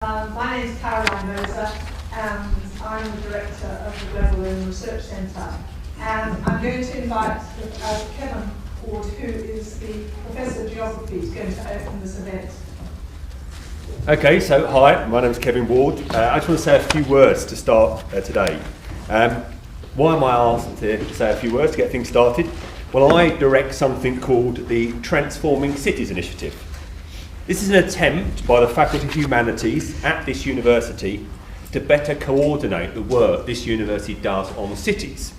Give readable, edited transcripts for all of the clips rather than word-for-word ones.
My name is Caroline Moser, and I'm the director of the Global Urban Research Centre. And I'm going to invite Kevin Ward, who is the Professor of Geography, is going to open this event. Okay, so hi, my name is Kevin Ward. I just want to say a few words to start today. Why am I asked to say a few words to get things started? Well, I direct something called the Transforming Cities Initiative. This is an attempt by the Faculty of Humanities at this university to better coordinate the work this university does on cities.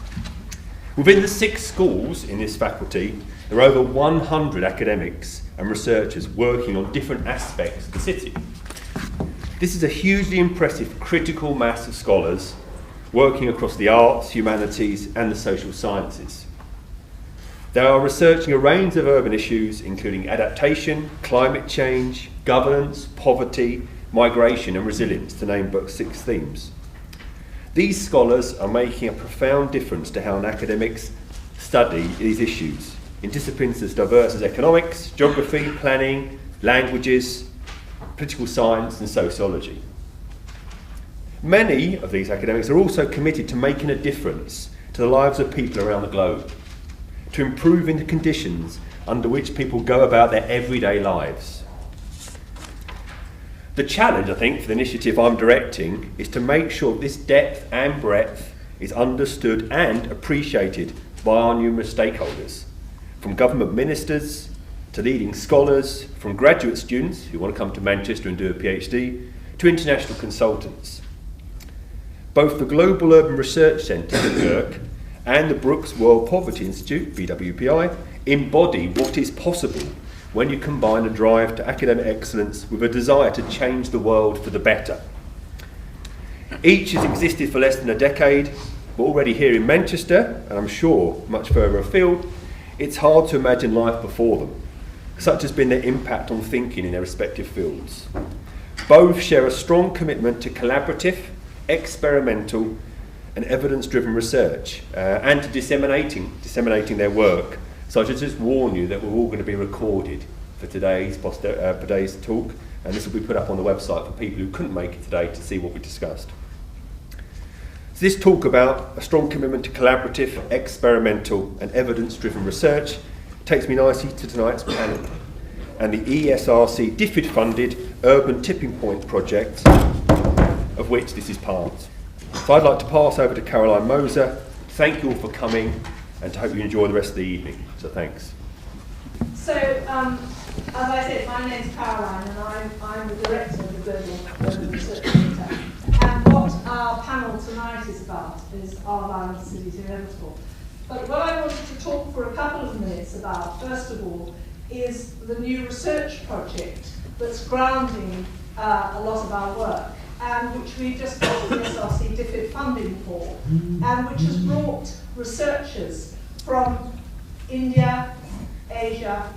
Within the 6 schools in this faculty, there are over 100 academics and researchers working on different aspects of the city. This is a hugely impressive critical mass of scholars working across the arts, humanities and the social sciences. They are researching a range of urban issues including adaptation, climate change, governance, poverty, migration and resilience, to name but 6 themes. These scholars are making a profound difference to how academics study these issues in disciplines as diverse as economics, geography, planning, languages, political science and sociology. Many of these academics are also committed to making a difference to the lives of people around the globe, to improving the conditions under which people go about their everyday lives. The challenge, I think, for the initiative I'm directing is to make sure this depth and breadth is understood and appreciated by our numerous stakeholders, from government ministers to leading scholars, from graduate students who want to come to Manchester and do a PhD, to international consultants. Both the Global Urban Research Centre at GURC and the Brooks World Poverty Institute, BWPI, embody what is possible when you combine a drive to academic excellence with a desire to change the world for the better. Each has existed for less than a decade, but already here in Manchester, and I'm sure much further afield, it's hard to imagine life before them. Such has been their impact on thinking in their respective fields. Both share a strong commitment to collaborative, experimental, and evidence-driven research, and to disseminating their work. So I should just warn you that we're all going to be recorded for today's talk, and this will be put up on the website for people who couldn't make it today to see what we discussed. So this talk about a strong commitment to collaborative, experimental, and evidence-driven research takes me nicely to tonight's panel, and the ESRC DFID-funded Urban Tipping Point project, of which this is part. So I'd like to pass over to Caroline Moser. Thank you all for coming and to hope you enjoy the rest of the evening. So thanks. So, as I said, my name is Caroline and I'm the director of the Global Urban Research Centre. And what our panel tonight is about is Are Violent Cities Inevitable? But what I wanted to talk for a couple of minutes about, first of all, is the new research project that's grounding a lot of our work, and which we just got the SRC DFID funding for, and which has brought researchers from India, from Asia,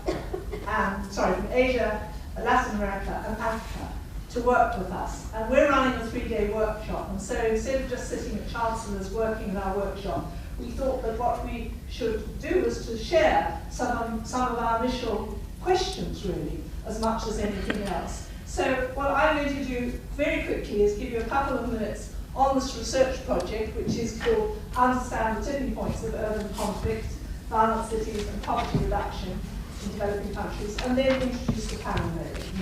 Latin America and Africa to work with us. And we're running a 3-day workshop, and so instead of just sitting at Chancellor's working in our workshop, we thought that what we should do was to share some of our initial questions, really, as much as anything else. So what I'm going to do very quickly is give you a couple of minutes on this research project, which is called Understand the Tipping Points of Urban Conflict, Violent Cities and Poverty Reduction in Developing Countries, and then introduce the panel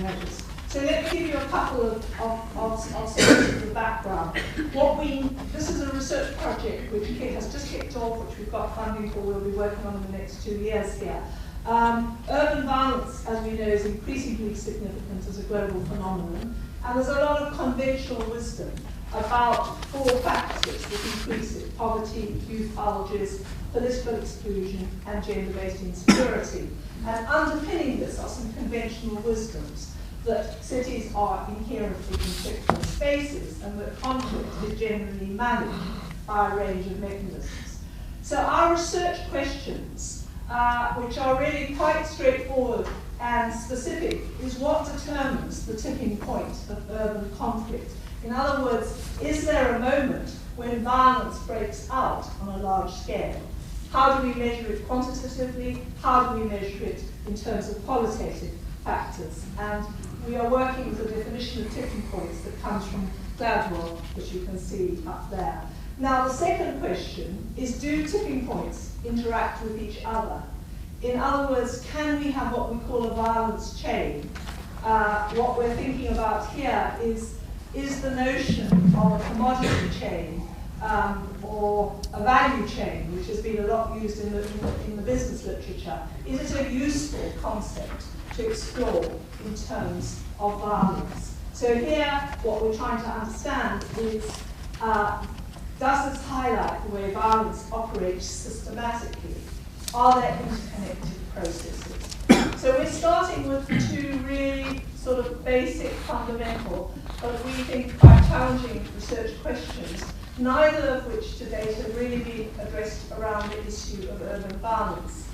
measures. So let me give you a couple of sort of the background. This is a research project which has just kicked off, which we've got funding for, we'll be working on in the next 2 years here. Urban violence, as we know, is increasingly significant as a global phenomenon, and there's a lot of conventional wisdom about 4 factors that increase it: poverty, youth bulges, political exclusion, and gender-based insecurity. And underpinning this are some conventional wisdoms that cities are inherently conflictual spaces and that conflict is generally managed by a range of mechanisms. So our research questions, which are really quite straightforward and specific, is what determines the tipping point of urban conflict? In other words, is there a moment when violence breaks out on a large scale? How do we measure it quantitatively? How do we measure it in terms of qualitative factors? And we are working with a definition of tipping points that comes from Gladwell, which you can see up there. Now, the second question is, do tipping points interact with each other? In other words, can we have what we call a violence chain? What we're thinking about here is the notion of a commodity chain or a value chain, which has been a lot used in the business literature. Is it a useful concept to explore in terms of violence? So here, what we're trying to understand is, does this highlight the way violence operates systematically? Are there interconnected processes? So we're starting with two really sort of basic, fundamental, but we think quite challenging research questions, neither of which to date have really been addressed around the issue of urban violence.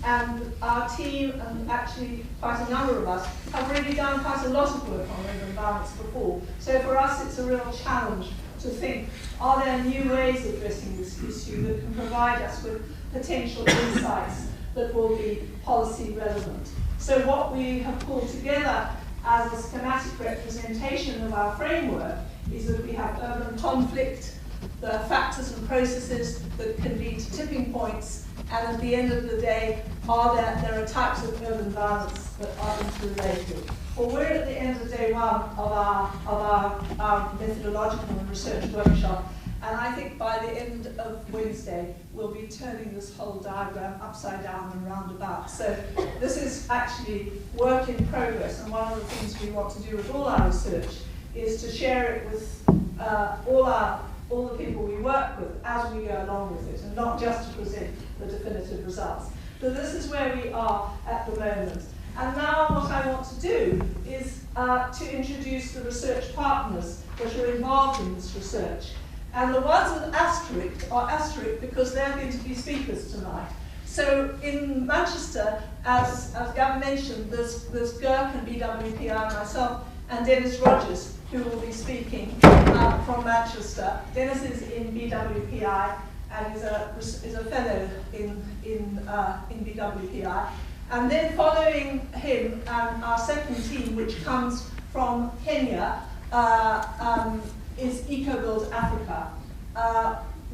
And our team, and actually quite a number of us, have really done quite a lot of work on urban violence before. So for us, it's a real challenge to think, are there new ways of addressing this issue that can provide us with potential insights that will be policy relevant? So what we have pulled together as a schematic representation of our framework is that we have urban conflict, the factors and processes that can lead to tipping points, and at the end of the day, there are types of urban violence that are interrelated. Well, we're at the end of day one of our methodological and research workshop, and I think by the end of Wednesday, we'll be turning this whole diagram upside down and round about. So this is actually work in progress, and one of the things we want to do with all our research is to share it with all the people we work with as we go along with it, and not just to present the definitive results. So this is where we are at the moment. And now what I want to do is to introduce the research partners that are involved in this research. And the ones with asterisk are asterisk because they're going to be speakers tonight. So in Manchester, as Gavin mentioned, there's Girk and BWPI, myself, and Dennis Rogers, who will be speaking from Manchester. Dennis is in BWPI and is a fellow in BWPI. And then following him, our second team, which comes from Kenya, is EcoBuild Africa,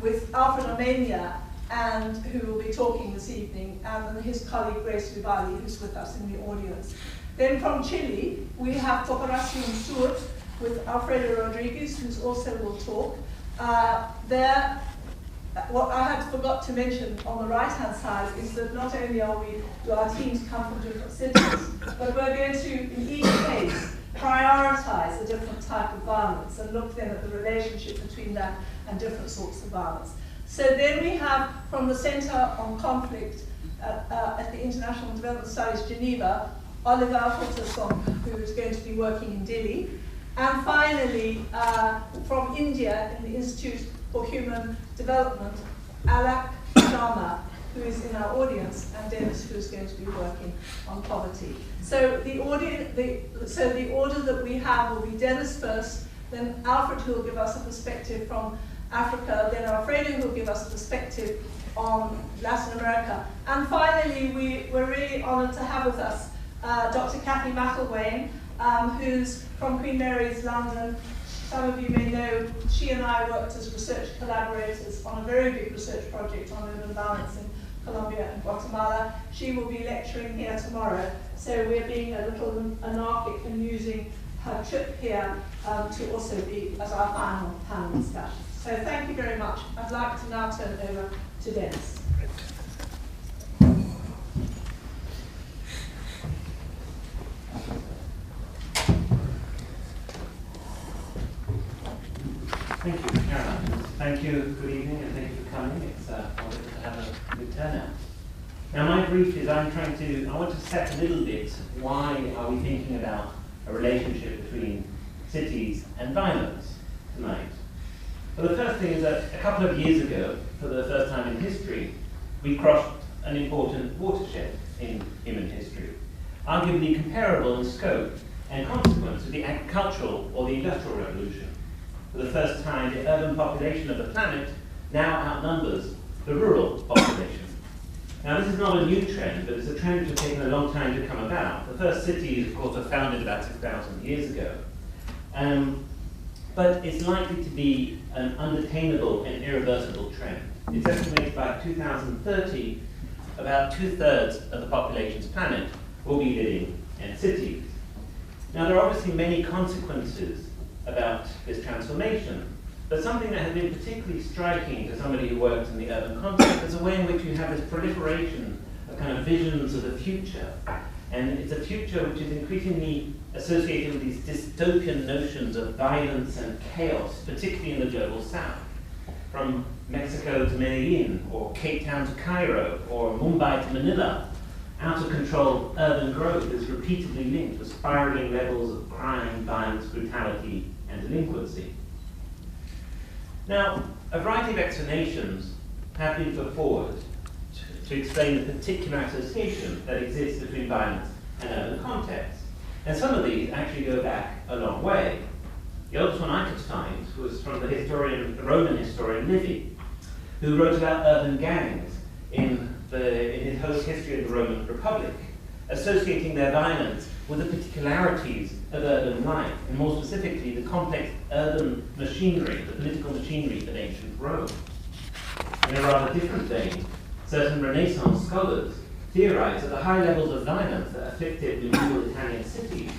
with Alfred Omenia, and who will be talking this evening, and his colleague Grace Vivali, who's with us in the audience. Then from Chile, we have Cooperación Sur with Alfredo Rodriguez, who also will talk. What I had forgot to mention on the right-hand side is that not only do our teams come from different cities, but we're going to, in each case, prioritize a different type of violence and look then at the relationship between that and different sorts of violence. So then we have, from the Center on Conflict at the International Development Studies Geneva, Oliver Hutterson, who is going to be working in Delhi. And finally, from India, in the Institute for Human Development, Alak Sharma, who is in our audience, and Dennis, who is going to be working on poverty. So the order that we have will be Dennis first, then Alfred, who will give us a perspective from Africa, then Alfredo, who will give us a perspective on Latin America. And finally, we're really honoured to have with us Dr. Cathy McIlwaine, who's from Queen Mary's London. Some of you may know, she and I worked as research collaborators on a very big research project on urban violence in Colombia and Guatemala. She will be lecturing here tomorrow, so we're being a little anarchic and using her trip here to also be as our final panel discussion. So thank you very much. I'd like to now turn it over to Dennis. Thank you, Caroline. Thank you, good evening, and thank you for coming. It's wonderful to have a good turnout. Now my brief is I want to set a little bit why are we thinking about a relationship between cities and violence tonight. Well, the first thing is that a couple of years ago, for the first time in history, we crossed an important watershed in human history, arguably comparable in scope and consequence to the agricultural or the industrial revolution. For the first time, the urban population of the planet now outnumbers the rural population. Now, this is not a new trend, but it's a trend which has taken a long time to come about. The first cities, of course, were founded about 2,000 years ago. But it's likely to be an unattainable and irreversible trend. It's estimated by 2030, about 2/3 of the population's planet will be living in cities. Now, there are obviously many consequences about this transformation, but something that has been particularly striking to somebody who works in the urban context is the way in which you have this proliferation of kind of visions of the future. And it's a future which is increasingly associated with these dystopian notions of violence and chaos, particularly in the global south. From Mexico to Medellin, or Cape Town to Cairo, or Mumbai to Manila, out-of-control urban growth is repeatedly linked with spiraling levels of crime, violence, brutality, and delinquency. Now, a variety of explanations have been put forward to explain the particular association that exists between violence and urban contexts. And some of these actually go back a long way. The oldest one I could find was from the Roman historian Livy, who wrote about urban gangs in his whole history of the Roman Republic, associating their violence with the particularities of urban life, and more specifically the complex urban machinery, the political machinery of ancient Rome. In a rather different vein, certain Renaissance scholars theorized that the high levels of violence that afflicted medieval Italian cities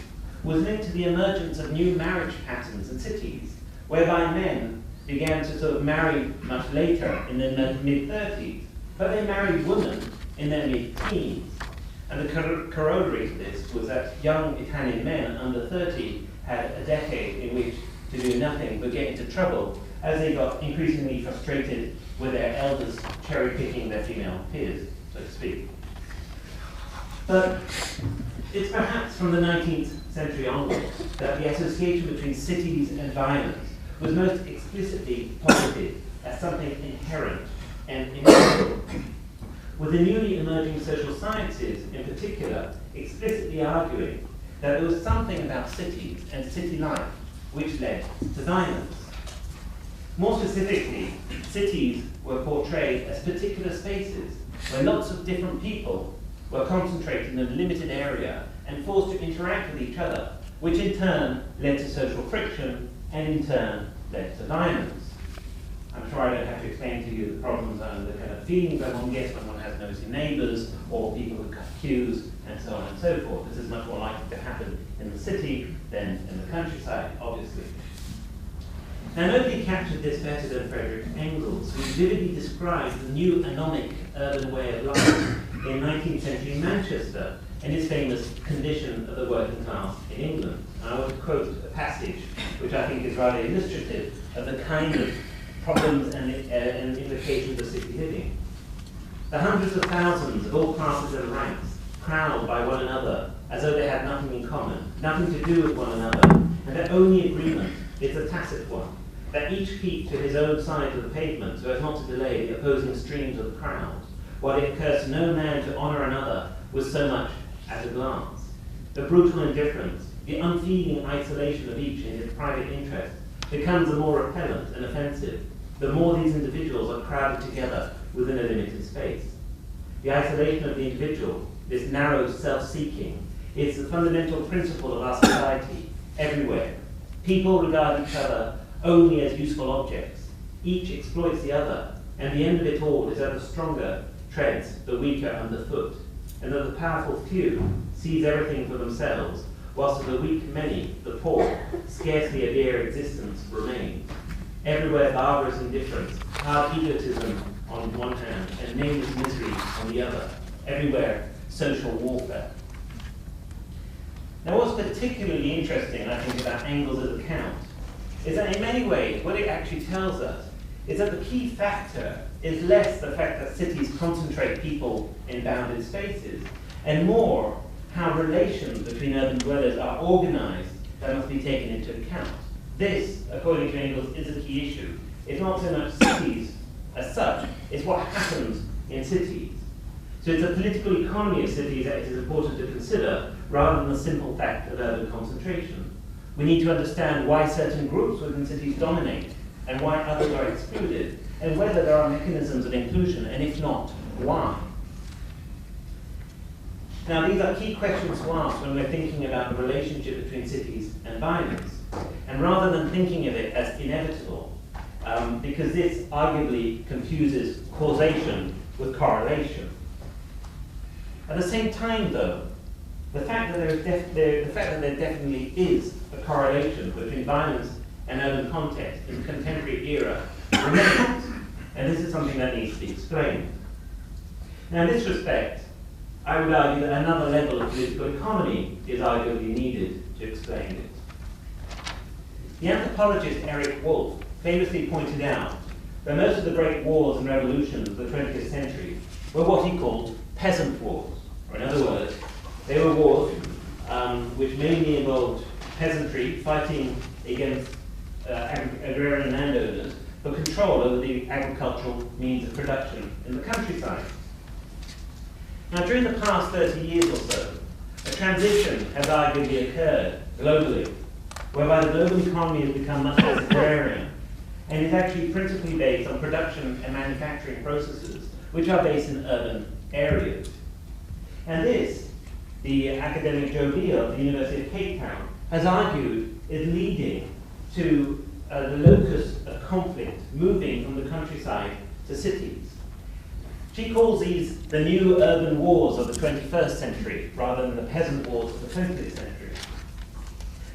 was linked to the emergence of new marriage patterns in cities, whereby men began to sort of marry much later in their mid-30s, but they married women in their mid-teens. And the corollary to this was that young Italian men under 30 had a decade in which to do nothing but get into trouble as they got increasingly frustrated with their elders cherry-picking their female peers, so to speak. But it's perhaps from the 19th century onwards that the association between cities and violence was most explicitly posited as something inherent and inevitable, with the newly emerging social sciences in particular explicitly arguing that there was something about cities and city life which led to violence. More specifically, cities were portrayed as particular spaces where lots of different people were concentrated in a limited area and forced to interact with each other, which in turn led to social friction and in turn led to violence. I'm sure I don't have to explain to you the problems and the kind of feelings that one gets when one has nosy neighbours or people who cut queues and so on and so forth. This is much more likely to happen in the city than in the countryside, obviously. Now, nobody captured this better than Frederick Engels, who vividly described the new anomic urban way of life in 19th century Manchester and his famous Condition of the Working Class in England. And I want to quote a passage which I think is rather illustrative of the kind of problems and implications of city living. The hundreds of thousands of all classes and ranks crowd by one another as though they had nothing in common, nothing to do with one another, and their only agreement is a tacit one, that each keep to his own side of the pavement so as not to delay the opposing streams of the crowd, while it occurs to no man to honour another with so much as a glance. The brutal indifference, the unfeeling isolation of each in his private interest becomes the more repellent and offensive, the more these individuals are crowded together within a limited space. The isolation of the individual, this narrow self-seeking, is the fundamental principle of our society, everywhere. People regard each other only as useful objects. Each exploits the other, and the end of it all is that the stronger treads the weaker underfoot, and that the powerful few seize everything for themselves, whilst of the weak many, the poor, scarcely a mere existence remains. Everywhere barbarous indifference, hard egotism on one hand, and nameless misery on the other. Everywhere social warfare. Now, what's particularly interesting, I think, about Engels' account is that in many ways, what it actually tells us is that the key factor is less the fact that cities concentrate people in bounded spaces, and more how relations between urban dwellers are organized that must be taken into account. This, according to Engels, is a key issue. It's not so much cities as such, it's what happens in cities. So it's a political economy of cities that it is important to consider, rather than the simple fact of urban concentration. We need to understand why certain groups within cities dominate, and why others are excluded, and whether there are mechanisms of inclusion, and if not, why. Now, these are key questions to ask when we're thinking about the relationship between cities and violence. And rather than thinking of it as inevitable, because this arguably confuses causation with correlation. At the same time, though, the fact that there definitely is a correlation between violence and urban context in the contemporary era remains, and this is something that needs to be explained. Now, in this respect, I would argue that another level of political economy is arguably needed to explain it. The anthropologist Eric Wolf famously pointed out that most of the great wars and revolutions of the 20th century were what he called peasant wars, or in other words, they were wars which mainly involved peasantry fighting against agrarian landowners for control over the agricultural means of production in the countryside. Now, during the past 30 years or so, a transition has arguably occurred globally, whereby the global economy has become much less agrarian, and is actually principally based on production and manufacturing processes, which are based in urban areas. And this, the academic Joe Beale of the University of Cape Town has argued, is leading to the locus of conflict moving from the countryside to cities. She calls these the new urban wars of the 21st century, rather than the peasant wars of the 20th century.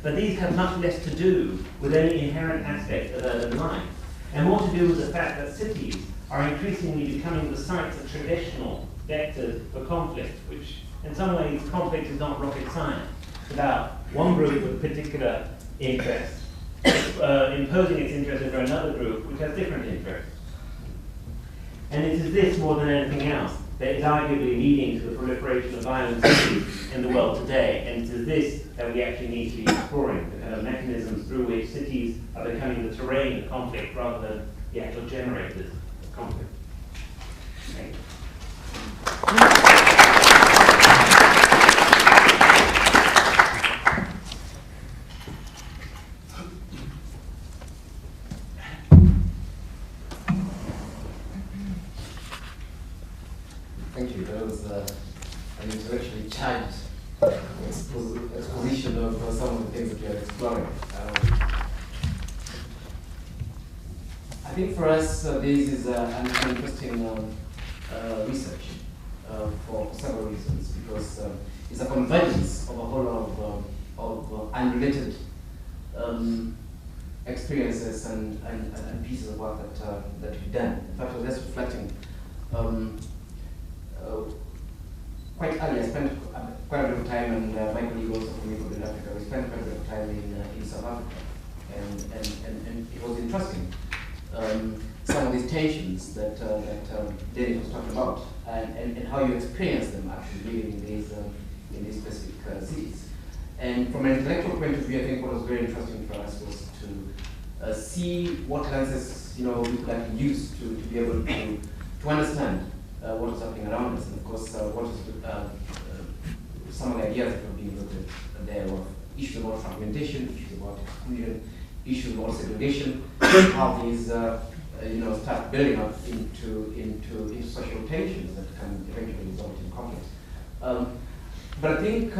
But these have much less to do with any inherent aspect of urban life, and more to do with the fact that cities are increasingly becoming the sites of traditional vectors for conflict, which in some ways conflict is not rocket science. It's about one group with particular interests imposing its interest over another group which has different interests. And it is this, more than anything else, that is arguably leading to the proliferation of violent cities in the world today. And it is this that we actually need to be exploring, the kind of mechanisms through which cities are becoming the terrain of conflict rather than the actual generators of conflict. Thank you. Thank you. That was an intellectually charged exposition of some of the things that we are exploring. I think for us, this is an interesting research for several reasons, because it's a convergence of a whole lot of unrelated experiences and pieces of work that we've done. In fact, I was just reflecting. Quite early, I spent quite a bit of time, and my colleague also from in Africa, we spent quite a bit of time in South Africa, and it was interesting. Some of these tensions that Dennis was talking about, and how you experience them actually living in these specific cities. And from an intellectual point of view, I think what was very interesting for us was to see what lenses we could actually use to be able to understand what is happening around us, and of course, what is some of the ideas that were being looked at there were issues about fragmentation, issues about exclusion, issues about segregation, how these start building up into social tensions that can eventually result in conflict. But I think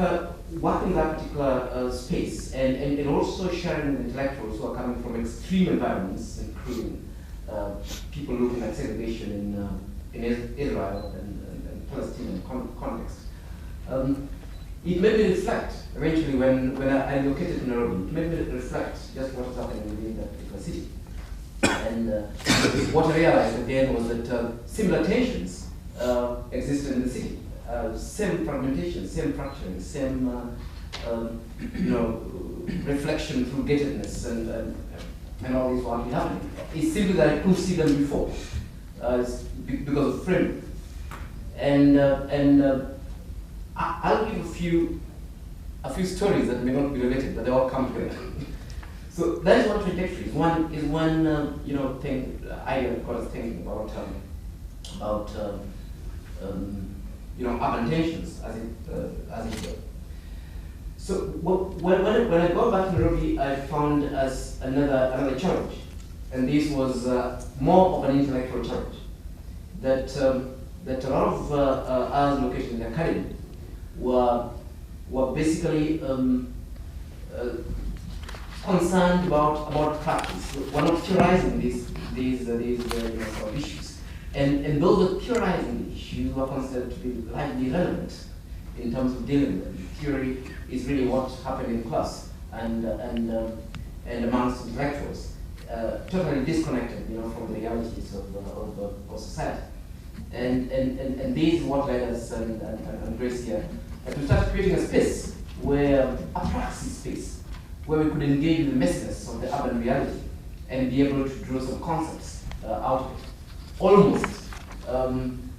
working in that particular space, and also sharing with intellectuals who are coming from extreme environments, including people looking at segregation in Israel and Palestinian context. It made me reflect, eventually, when I located in Nairobi, it made me reflect just what was happening within that particular city. And what I realized at the end was that similar tensions existed in the city. Same fragmentation, same fracturing, same reflection through gatedness and all this what happening. It's simply that I couldn't see them before. Because of framing. And I'll give a few stories that may not be related, but they all come together. So that is one trajectory. One thing idea that got us thinking about urban tensions as it were. So when I got back to Nairobi, I found as another challenge, and this was more of an intellectual challenge. That a lot of us located in the academy were basically concerned about practice. We're not theorizing these sort of issues, and those who are theorizing the issues were considered to be largely irrelevant in terms of dealing with them. Theory is really what happened in class and amongst intellectuals, totally disconnected, from the realities of society. And this is what led us and Grace here to start creating a space where a praxis space where we could engage with the messiness of the urban reality and be able to draw some concepts out of it, almost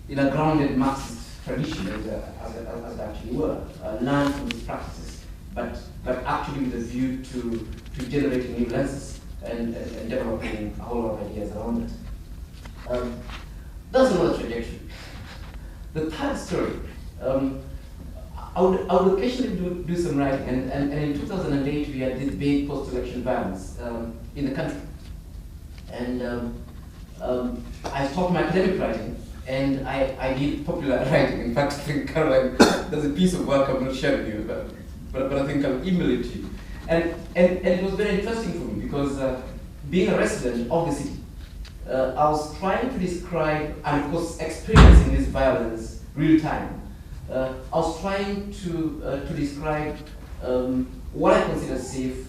in a grounded Marxist tradition as they actually were, learn from these practices, but actually with a view to generating new lenses and developing a whole lot of ideas around it. That's another trajectory. The third story, I would occasionally do some writing, and in 2008 we had this big post-election violence in the country. And I stopped my academic writing, and I did popular writing. In fact, I think, Caroline, there's a piece of work I'm not sharing with you, but I think I'll email it to you. And it was very interesting for me because being a resident of the city, I was trying to describe, and of course experiencing this violence real time. I was trying to describe what I consider safe,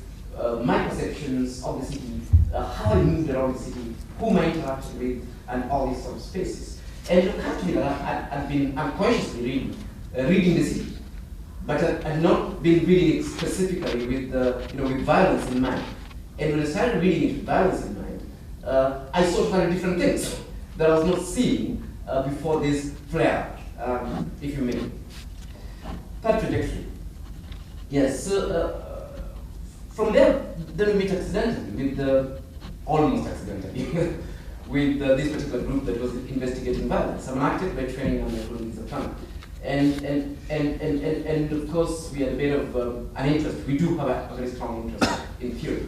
my perceptions of the city, how I moved around the city, whom I interacted with, and all these sort of spaces. And it occurred to me that I'd been unconsciously reading the city, but I'd not been reading it specifically with violence in mind. And when I started reading it with violence in mind, I saw very different things that I was not seeing before this flare, if you may. Third trajectory. Yes, so from there, then we meet accidentally, almost accidentally, with this particular group that was investigating violence. I'm an architect by training, and my colleagues are trying. And of course, we had a bit of an interest. We do have a very strong interest in theory,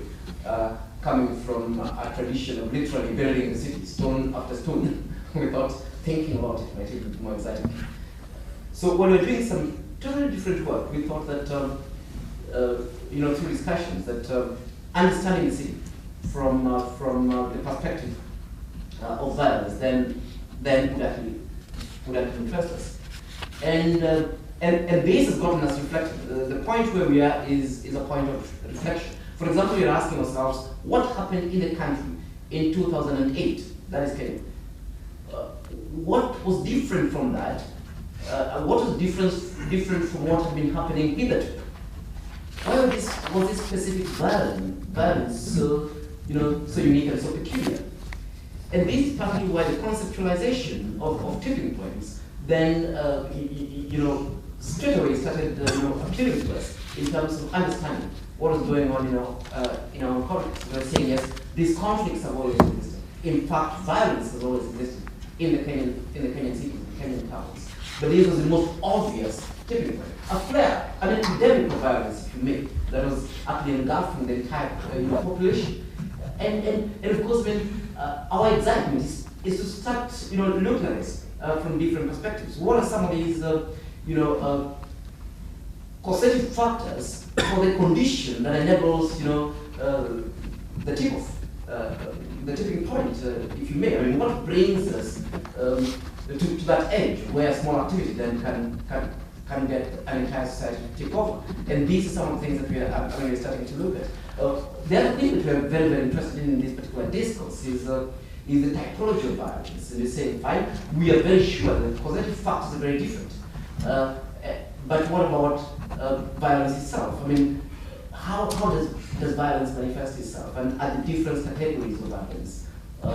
coming from a tradition of literally building the city stone after stone without thinking about it. Might even be more exciting. So when we're doing some totally different work, we thought that through discussions that understanding the city from the perspective of violence then would actually interest us. And this has gotten us reflecting. The point where we are is a point of reflection. For example, we are asking ourselves, what happened in the country in 2008? That is Kenya. What was different from that? What was different from what had been happening hitherto? Why was this specific violence so unique and so peculiar? And this is partly why the conceptualization of tipping points then straight away started appealing to us in terms of understanding what was going on in our context. We were saying, yes, these conflicts have always existed. In fact, violence has always existed in the Kenyan cities, the Kenyan towns. But this was the most obvious tipping point. A flare, an epidemic of violence, if you may, that was actually engulfing the entire population. And of course, our excitement is to start looking at this from different perspectives. What are some of these causative factors for the condition that enables the tipping point, if you may? I mean, what brings us to that edge where small activity then can get an entire society to take over? And these are some of the things that we are starting to look at. The other thing that we are very, very interested in this particular discourse is the typology of violence. And we say, fine, we are very sure that the causative factors are very different. But what about violence itself? I mean, how does violence manifest itself? And are the different categories of violence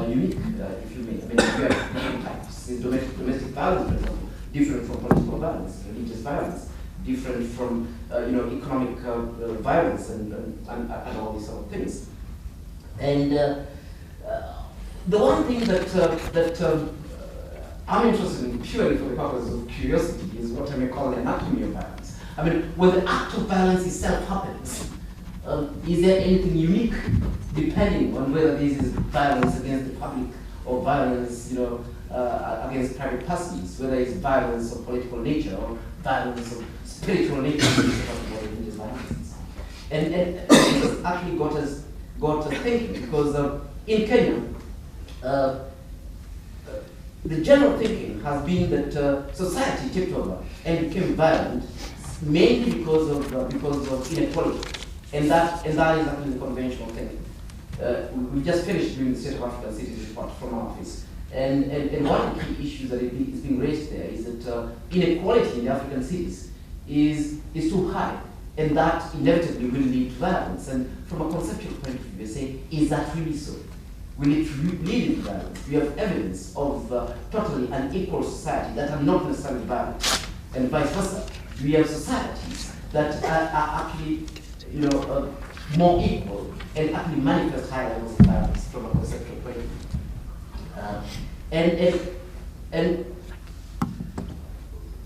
unique, if you may? I mean, we have different types. Is domestic violence, for example, different from political violence, religious violence, different from economic violence, and all these sort of things. And the one thing that I'm interested in purely for the purpose of curiosity is what I may call the anatomy of violence. I mean, when the act of violence itself happens, is there anything unique depending on whether this is violence against the public or violence, against private persons, whether it's violence of political nature or violence of spiritual nature, religious violence. And this actually got us thinking, because in Kenya, the general thinking has been that society tipped over and became violent mainly because of inequality, and that is actually the conventional thinking. We just finished doing the State of African Cities report from our office, and one of the key issues that is being raised there is that inequality in the African cities is too high, and that inevitably will lead to violence. And from a conceptual point of view, we say, is that really so? Will it lead into violence? We have evidence of totally unequal society that are not necessarily violent, and vice versa. We have societies that are actually, more equal and actually manifest high levels of violence from a conceptual point of view. And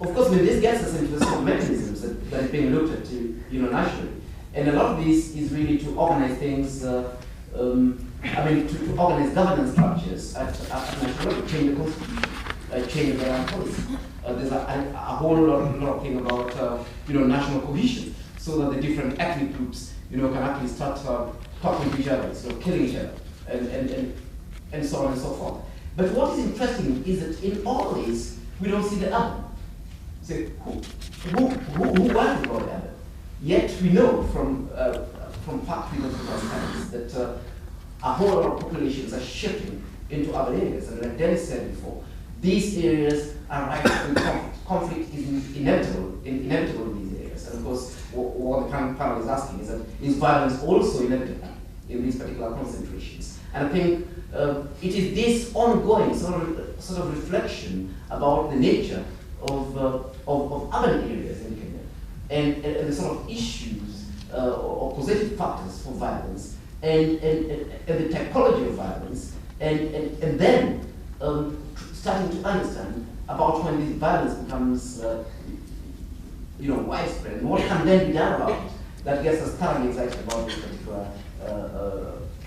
of course, when this gets us into the sort of mechanisms that is being looked at, nationally, and a lot of this is really to organize things. To organize governance structures at national level, change the constitution, change the land policy. There's a whole lot of thing about national cohesion, so that the different ethnic groups can actually start talking to each other, killing each other, and so on and so forth. But what is interesting is that in all this we don't see the other. So who was the other? Yet we know from fact we know from science that a whole lot of populations are shifting into other areas, and like Dennis said before, these areas are ripe with conflict. Conflict is inevitable in these areas. And of course, what the panel is asking is that is violence also inevitable in these particular concentrations? And I think it is this ongoing sort of reflection about the nature of urban areas in Kenya and the sort of issues or causative factors for violence and the typology of violence, and then starting to understand about when this violence becomes widespread, and what can then be done about it that gets us thoroughly excited about this particular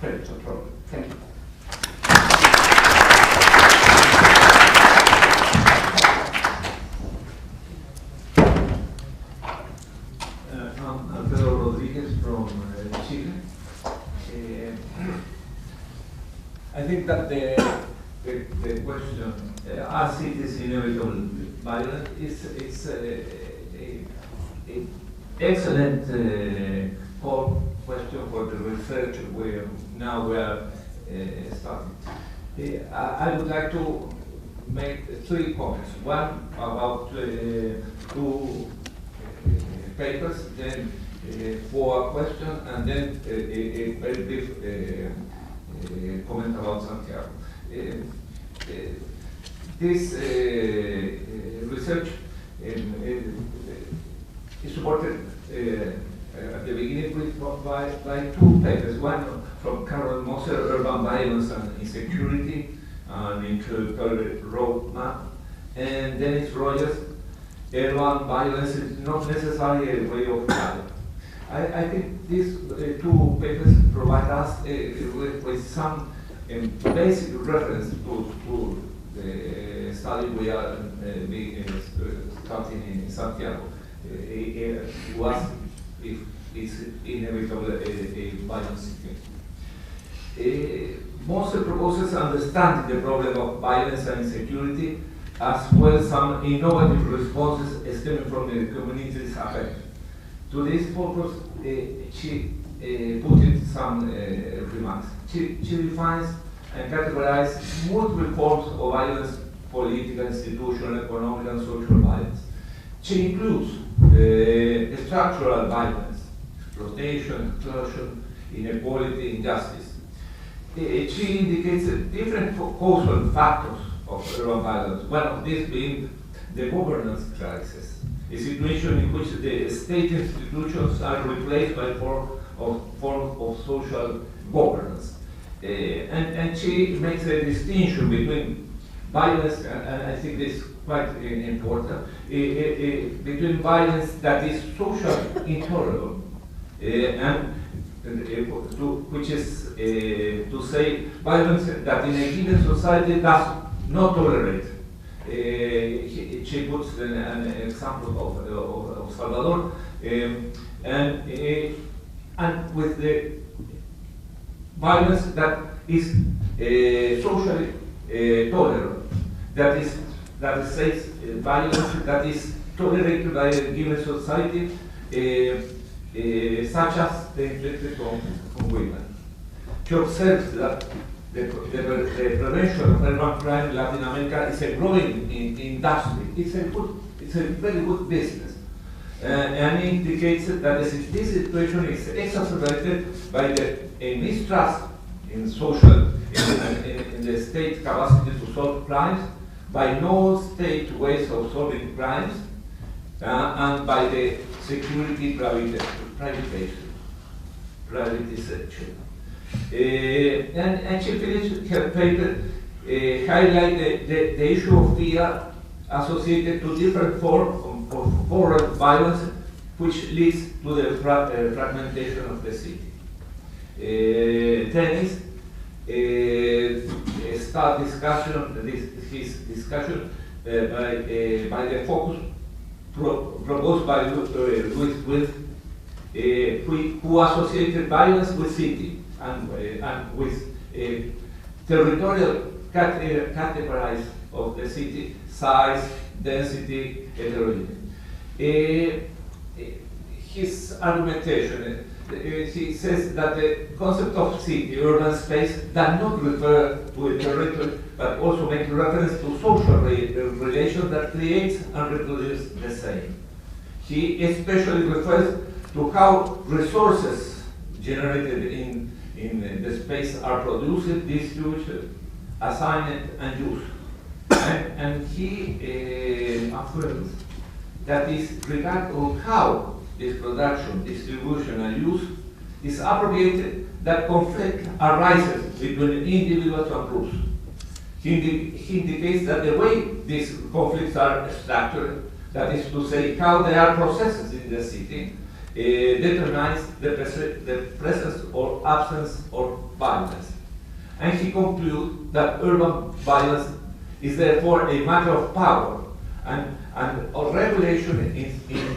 predator problem. Thank you. I'm Pedro Rodriguez from Chile. I think that the question, as it is inevitable violence, is a excellent core question for the research where now we are starting. I would like to make 3 comments. One about 2 papers, then 4 questions, and then a very brief comment about Santiago. This research is supported at the beginning by 2 papers. One from Carol Moser, Urban Violence and Insecurity, an introductory roadmap, and Dennis Rogers, Urban Violence is not necessarily a way of life. I think these 2 papers provide us with some basic reference to the study we are starting in Santiago. It's inevitable a violence situation. Moser proposes understanding the problem of violence and insecurity, as well as some innovative responses stemming from the communities affected. To this purpose, she put in some remarks. She defines and categorizes multiple forms of violence: political, institutional, economic, and social violence. She includes structural violence, exploitation, exclusion, inequality, injustice. She indicates different causal factors of urban violence, one of these being the governance crisis, a situation in which the state institutions are replaced by forms of social governance. And she makes a distinction between violence, and I think this is quite important, between violence that is socially intolerable, which is to say violence that in a given society does not tolerate. She puts an example of Salvador, and with the violence that is socially tolerant, that says violence that is tolerated by a given society, such as the inflicted on women. She observes that the prevention of urban crime in Latin America is a growing industry. It's a very good business. And indicates that this situation is exacerbated by the mistrust in in the state capacity to solve crimes, by no state ways of solving crimes, and by the security privatization. And she finished her paper highlight the issue of fear associated to different forms of foreign violence, which leads to the fragmentation of the city. Dennis start his discussion by the focus proposed by Louis Wilf, who associated violence with city and with territorial categories of the city, size, density, heterogeneity. His argumentation, he says that the concept of city, urban space, does not refer to a territory, but also makes reference to social relations that creates and reproduce the same. He especially refers to how resources generated in the space are produced, distributed, assigned, and used. And he affirms that is regard on how this production, distribution, and use is appropriated, that conflict arises between individuals and groups. He indicates that the way these conflicts are structured, that is to say, how they are processed in the city, determines the presence or absence of violence. And he concludes that urban violence is therefore a matter of power and of regulation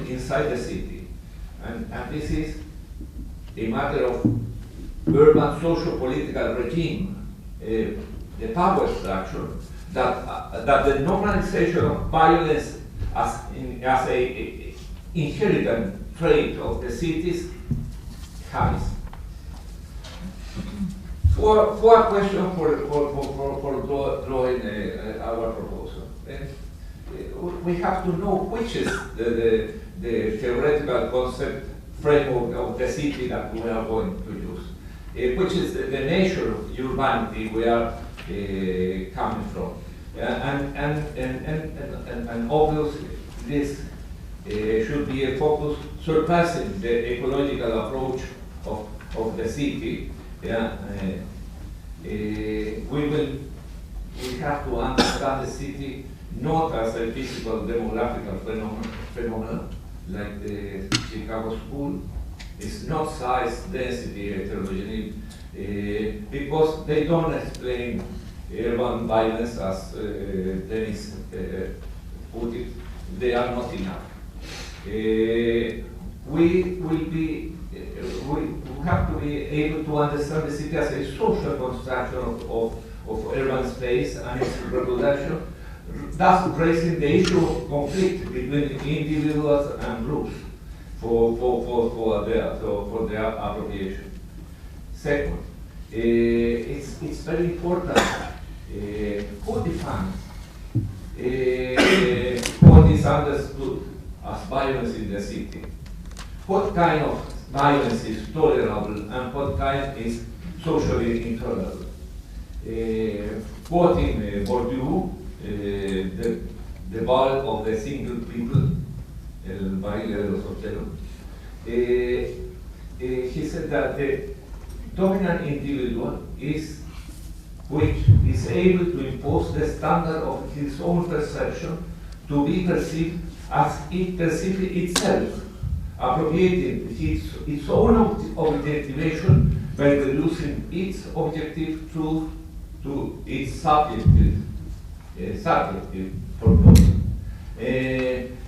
inside the city. And this is a matter of urban social-political regime, the power structure, that the normalization of violence as a inherent trait of the cities has. For question for drawing our proposal. We have to know which is the theoretical concept framework of the city that we are going to use, which is the nature of urbanity we are coming from, and obviously this should be a focus surpassing the ecological approach of the city. We have to understand the city not as a physical demographical phenomenon like the Chicago school. It's not size, density, heterogeneity, because they don't explain urban violence as Dennis put it. They are not enough. We have to be able to understand the city as a social construction of urban space and its reproduction, thus raising the issue of conflict between individuals and groups for their appropriation. Second, it's very important who defines what is understood as violence in the city. What kind of violence is tolerable and what kind is socially intolerable? Quoting Bourdieu, the bulk of the single people, el baile de los solteros, he said that the dominant individual is which is able to impose the standard of his own perception to be perceived as it perceives itself, appropriating its own objectivation by reducing its objective truth to its subjective subjective purpose.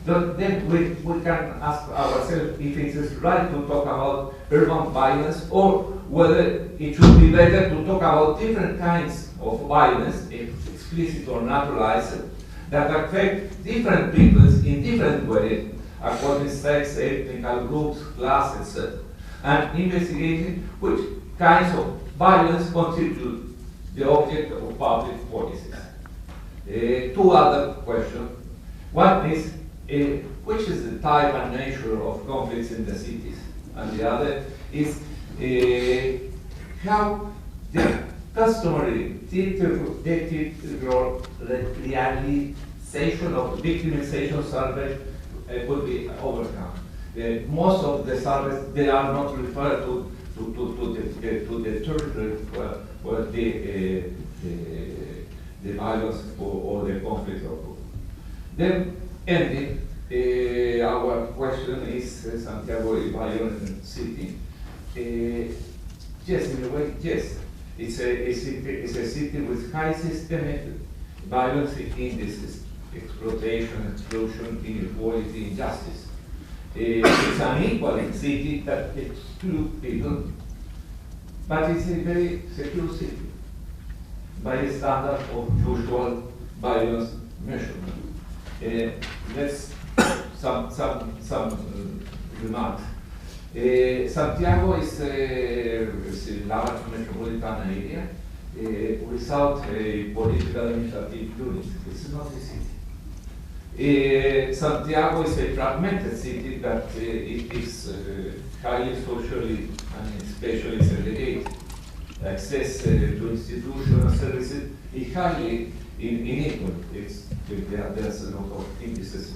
Then we can ask ourselves if it is right to talk about urban violence, or whether it should be better to talk about different kinds of violence, explicit or naturalized, that affect different peoples in different ways, according to sex, ethnic groups, class, etc. And investigating which kinds of violence constitute the object of public policies. Two other questions. One is, which is the type and nature of conflicts in the cities? And the other is how the customary realization of victimization survey could be overcome. Most of the surveys, they are not referred to the territory where the violence or the conflict occurs. Then, ending, our question is Santiago is a violent city. Yes, in a way, yes. It's a city with high systemic violence indices, exploitation, exclusion, inequality, injustice. It's an equal city that excludes people, but it's a very secure city by a standard of usual violence measurement. Let's some remarks. Santiago is a large metropolitan area without a political administrative unit. It's not a city. Santiago is a fragmented city that it is highly socially and especially segregated. Access to institutional services is highly unequal. There's a lot of indices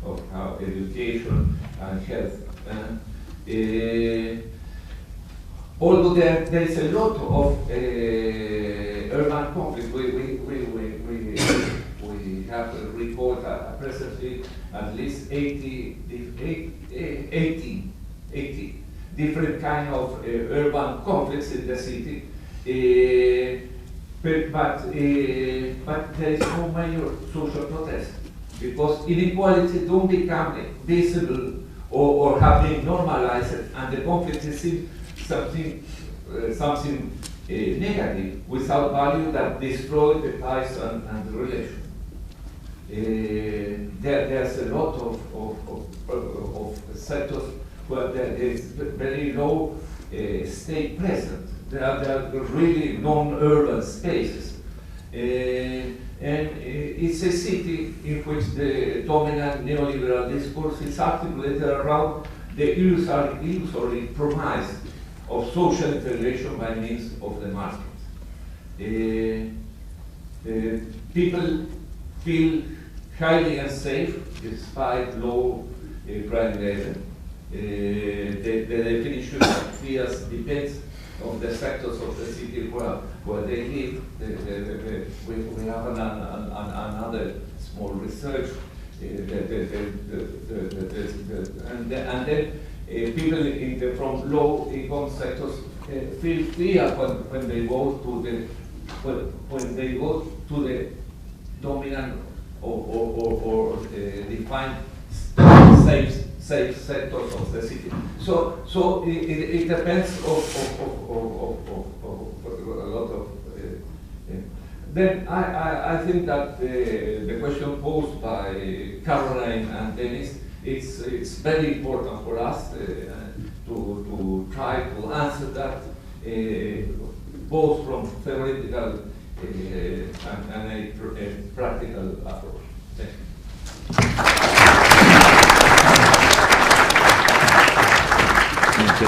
of education and health. Although there is a lot of urban conflict, we have a report presently at least 80 different kind of urban conflicts in the city. But there is no major social protest, because inequality don't become visible or have been normalized, and the conflict is something negative without value that destroys the ties and the relation. There's a lot of sectors where there is very low state presence. There are really non-urban spaces. And it's a city in which the dominant neoliberal discourse is articulated around the illusory promise of social integration by means of the market. People feel highly unsafe despite low crime level. The definition of fears depends on the sectors of the city where they live. We have another small research, and then people from low income sectors feel fear when they go to the dominant or defined safe sectors of the city. So it depends of a lot of. Then I think that the question posed by Caroline and Dennis, it's very important for us to try to answer that both from theoretical and a practical approach. Thank you.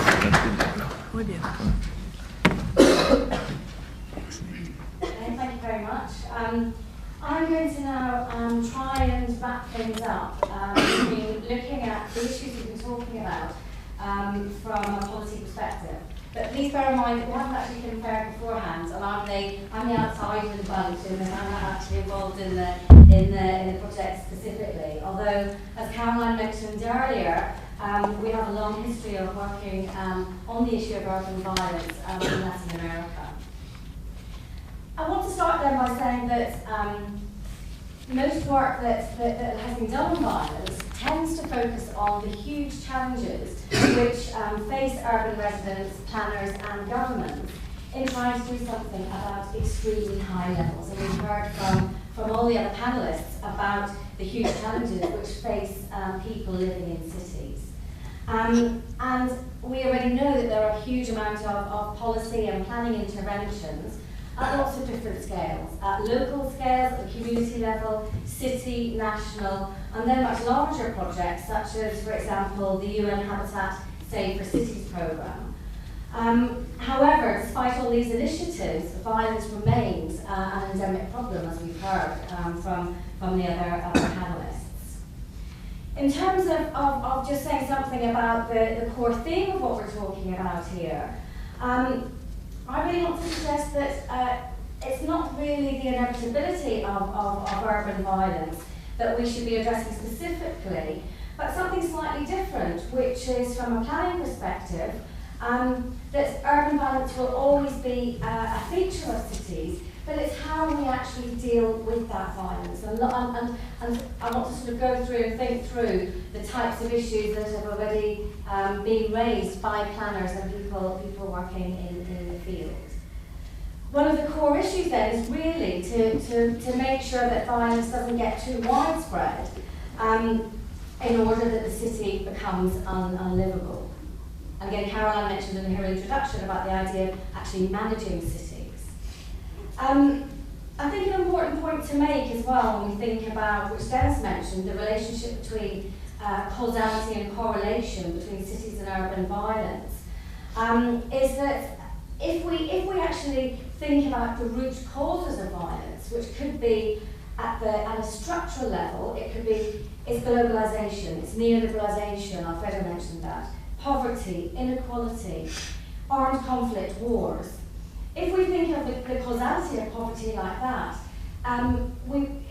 Thank you very much. I'm going to now try and wrap things up. We've been looking at the issues we've been talking about from a policy perspective. But please bear in mind that we haven't actually compared beforehand. And I'm the outsider of the bunch, and I'm not actually involved in the project specifically. Although, as Caroline mentioned earlier, we have a long history of working on the issue of urban violence in Latin America. I want to start then by saying that most work that has been done on violence tends to focus on the huge challenges which face urban residents, planners and governments in trying to do something about extremely high levels. And we've heard from all the other panellists about the huge challenges which face people living in cities. And we already know that there are a huge amount of policy and planning interventions at lots of different scales, at local scales, at the community level, city, national, and then much larger projects such as, for example, the UN Habitat Save for Cities programme. However, despite all these initiatives, violence remains an endemic problem, as we've heard from the other panellists. In terms of just saying something about the core theme of what we're talking about here, I really want to suggest that it's not really the inevitability of urban violence that we should be addressing specifically, but something slightly different, which is from a planning perspective, that urban violence will always be a feature of cities, but it's how we actually deal with that violence. And I want to sort of go through and think through the types of issues that have already been raised by planners and people working in the field. One of the core issues then is really to make sure that violence doesn't get too widespread in order that the city becomes unlivable. And again, Caroline mentioned in her introduction about the idea of actually managing cities. I think an important point to make as well when we think about, which Dennis mentioned, the relationship between causality and correlation between cities and urban violence, is that if we actually think about the root causes of violence, which could be at a structural level, it's globalization, it's neoliberalization, Alfredo mentioned that, poverty, inequality, armed conflict, wars. If we think of the causality of poverty like that,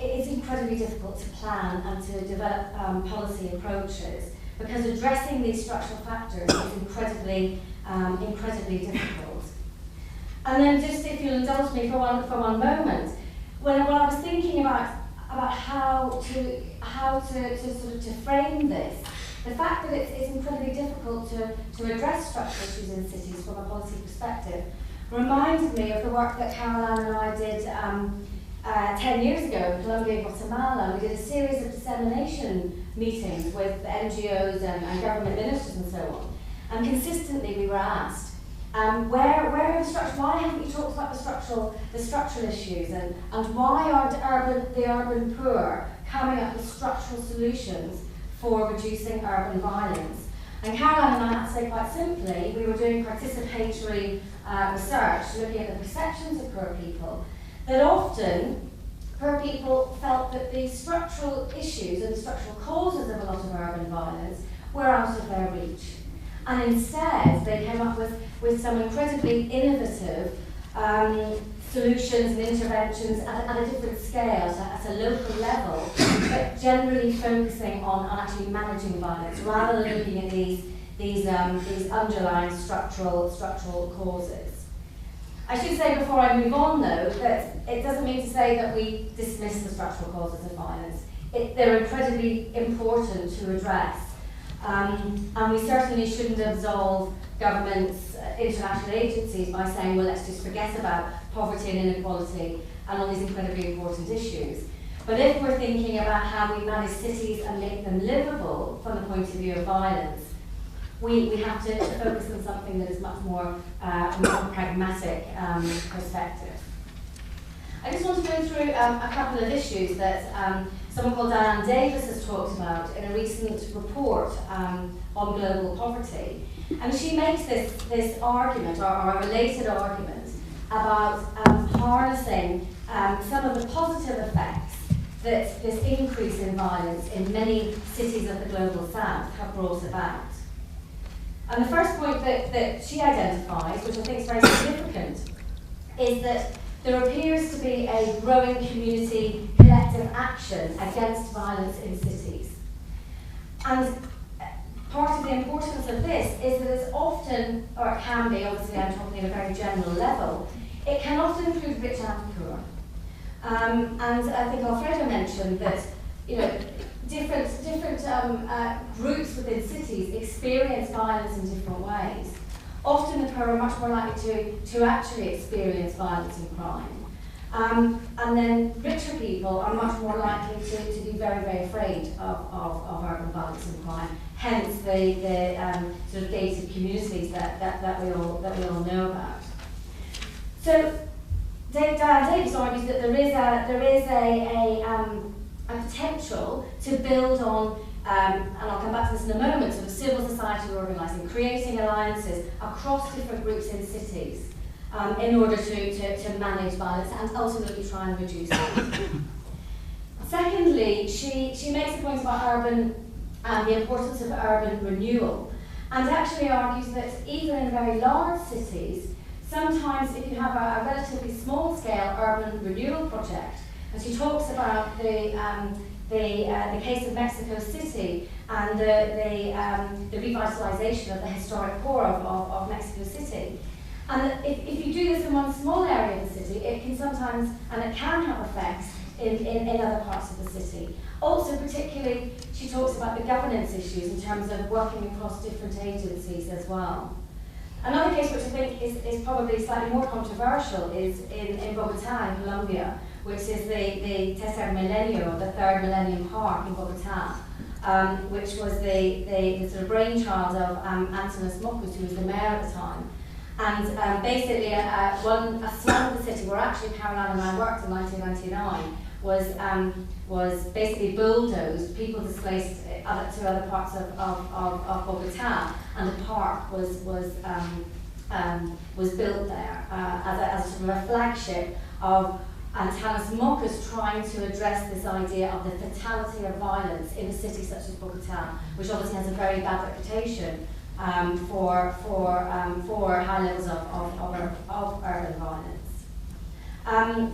it's incredibly difficult to plan and to develop policy approaches, because addressing these structural factors is incredibly difficult. And then just, if you'll indulge me for one moment, when I was thinking about how to sort of to frame this, the fact that it's incredibly difficult to address structural issues in cities from a policy perspective reminded me of the work that Caroline and I did 10 years ago in Colombia and Guatemala. We did a series of dissemination meetings with NGOs and government ministers and so on. And consistently we were asked, why haven't you talked about the structural issues, and why aren't the urban poor coming up with structural solutions for reducing urban violence? And Caroline and I had to say quite simply, we were doing participatory research looking at the perceptions of poor people, that often poor people felt that the structural issues and the structural causes of a lot of urban violence were out of their reach. And instead, they came up with some incredibly innovative solutions and interventions at a different scale, at a local level, but generally focusing on actually managing violence rather than looking at these underlying structural causes. I should say before I move on, though, that it doesn't mean to say that we dismiss the structural causes of violence. They're incredibly important to address. And we certainly shouldn't absolve governments, international agencies by saying, well, let's just forget about poverty and inequality and all these incredibly important issues. But if we're thinking about how we manage cities and make them livable from the point of view of violence, we have to focus on something that is much more pragmatic perspective. I just want to go through a couple of issues that someone called Diane Davis has talked about in a recent report on global poverty. And she makes this argument, or a related argument, about harnessing some of the positive effects that this increase in violence in many cities of the global south have brought about. And the first point that she identifies, which I think is very significant, is that there appears to be a growing community collective action against violence in cities. And part of the importance of this is that it's often, or it can be, obviously I'm talking at a very general level, it can often include rich and poor. And I think Alfredo mentioned that, you know, different groups within cities experience violence in different ways. Often the poor are much more likely to actually experience violence and crime. And then richer people are much more likely to be very, very afraid of urban violence and crime. Hence the sort of gated communities that we all know about. So Davis argues that there is a potential to build on, and I'll come back to this in a moment, sort of civil society organising, creating alliances across different groups in cities in order to manage violence and ultimately try and reduce it. Secondly, she makes a point about the importance of urban renewal, and actually argues that even in very large cities, sometimes if you have a relatively small-scale urban renewal project, and she talks about the case of Mexico City and the revitalization of the historic core of Mexico City. And if you do this in one small area of the city, it can sometimes, and it can have effects in other parts of the city. Also, particularly, she talks about the governance issues in terms of working across different agencies as well. Another case which I think is probably slightly more controversial is in Bogotá, in Colombia, which is the Tercer Milenio, the Third Millennium Park in Bogotá, which was the sort of brainchild of Antonis Mockus, who was the mayor at the time. And basically, a slum of the city where actually Caroline and I worked in 1999 was basically bulldozed, people displaced to other parts of Bogotá, and the park was built there as a sort of a flagship of Antonis Mockus trying to address this idea of the fatality of violence in a city such as Bogotá, which obviously has a very bad reputation for high levels of urban violence.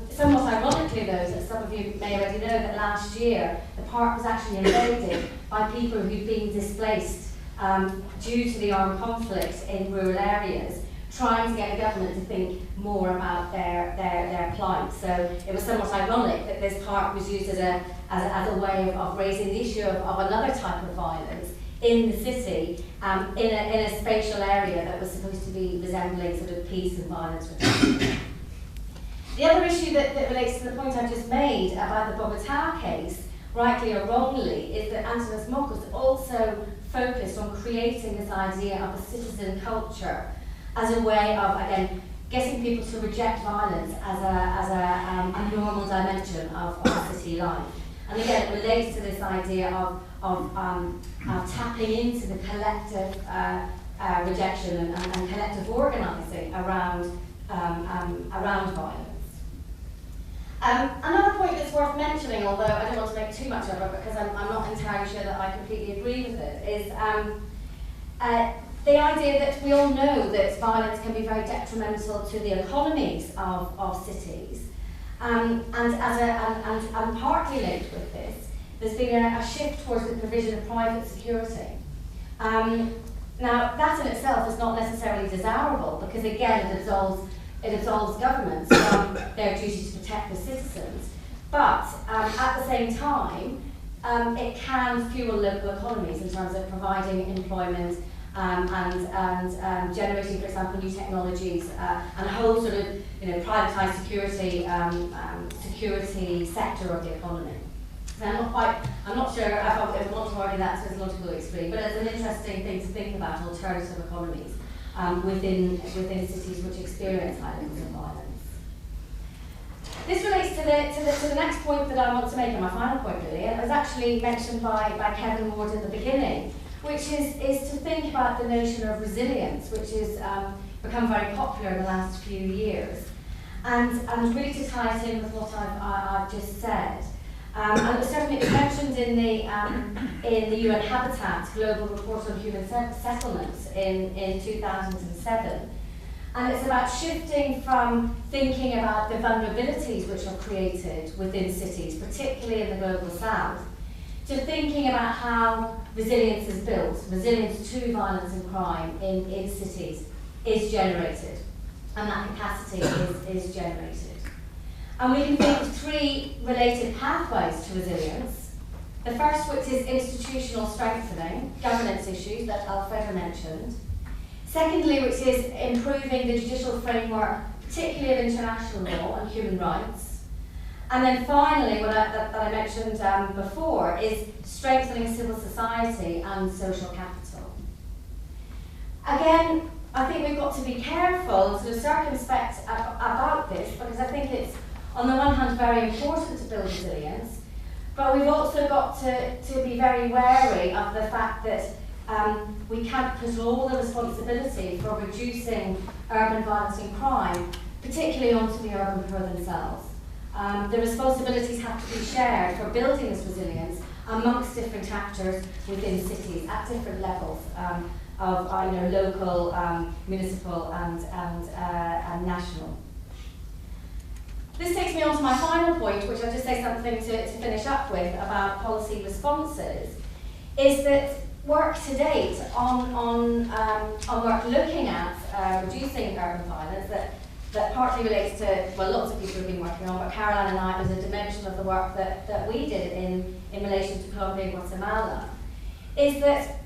Somewhat ironically though, as some of you may already know, that last year the park was actually invaded by people who'd been displaced due to the armed conflict in rural areas, trying to get the government to think more about their plight. So it was somewhat ironic that this park was used as a way of raising the issue of another type of violence in the city, in a spatial area that was supposed to be resembling sort of peace and violence reduction. The other issue that relates to the point I just made about the Bogotá case, rightly or wrongly, is that Antonis Mockus also focused on creating this idea of a citizen culture as a way of, again, getting people to reject violence as a normal dimension of city life. And again, it relates to this idea of tapping into the collective rejection and collective organising around violence. Another point that's worth mentioning, although I don't want to make too much of it because I'm not entirely sure that I completely agree with it, is the idea that we all know that violence can be very detrimental to the economies of cities. And partly linked with this, there's been a shift towards the provision of private security. Now, that in itself is not necessarily desirable because, again, it absolves governments from their duty to protect the citizens. But at the same time, it can fuel local economies in terms of providing employment and generating, for example, new technologies and a whole sort of privatised security sector of the economy. So I'm not sure if I want to argue that to its logical extreme, but it's an interesting thing to think about, alternative economies within cities which experience high levels of violence. This relates to the next point that I want to make, and my final point really, and it was actually mentioned by Kevin Ward at the beginning, which is to think about the notion of resilience, which has become very popular in the last few years, and really to tie it in with what I've just said. And it was certainly mentioned in the UN Habitat Global Report on Human Settlements in 2007. And it's about shifting from thinking about the vulnerabilities which are created within cities, particularly in the global south, to thinking about how resilience is built, resilience to violence and crime in cities is generated, and that capacity is generated. And we can think of three related pathways to resilience. The first, which is institutional strengthening, governance issues that Alfredo mentioned. Secondly, which is improving the judicial framework, particularly of international law and human rights. And then finally, that I mentioned before, is strengthening civil society and social capital. Again, I think we've got to be careful and sort of circumspect about this, because I think it's, on the one hand, very important to build resilience, but we've also got to be very wary of the fact that we can't put all the responsibility for reducing urban violence and crime, particularly onto the urban poor themselves. The responsibilities have to be shared for building this resilience amongst different actors within cities at different levels of local, municipal, and national. This takes me on to my final point, which I'll just say something to finish up with about policy responses, is that work to date on work looking at reducing urban violence that partly relates to, well, lots of people have been working on, but Caroline and I, it was a dimension of the work that we did in relation to Colombia and Guatemala, is that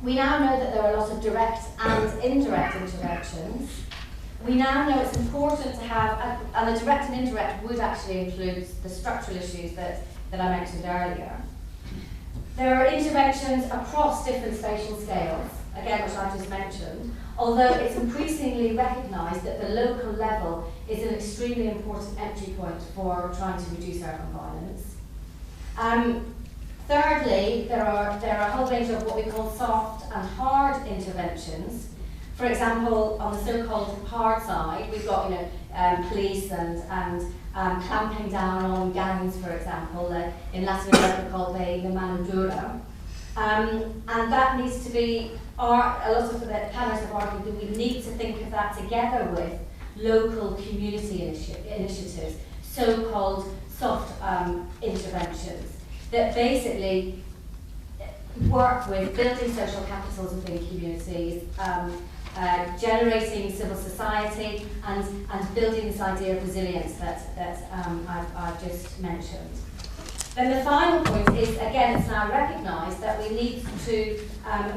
we now know that there are a lot of direct and indirect interventions. We now know it's important to have, and the direct and indirect would actually include the structural issues that I mentioned earlier. There are interventions across different spatial scales, again, which I've just mentioned, although it's increasingly recognised that the local level is an extremely important entry point for trying to reduce urban violence. Thirdly, there are a whole range of what we call soft and hard interventions. For example, on the so-called hard side, we've got police and clamping down on gangs, for example, in Latin America called the mano dura. And that needs to be, a lot of the panelists have argued that we need to think of that together with local community initiatives, so-called soft interventions, that basically work with building social capitals within communities, generating civil society, and building this idea of resilience that I've just mentioned. Then the final point is, again, it's now recognised that we need to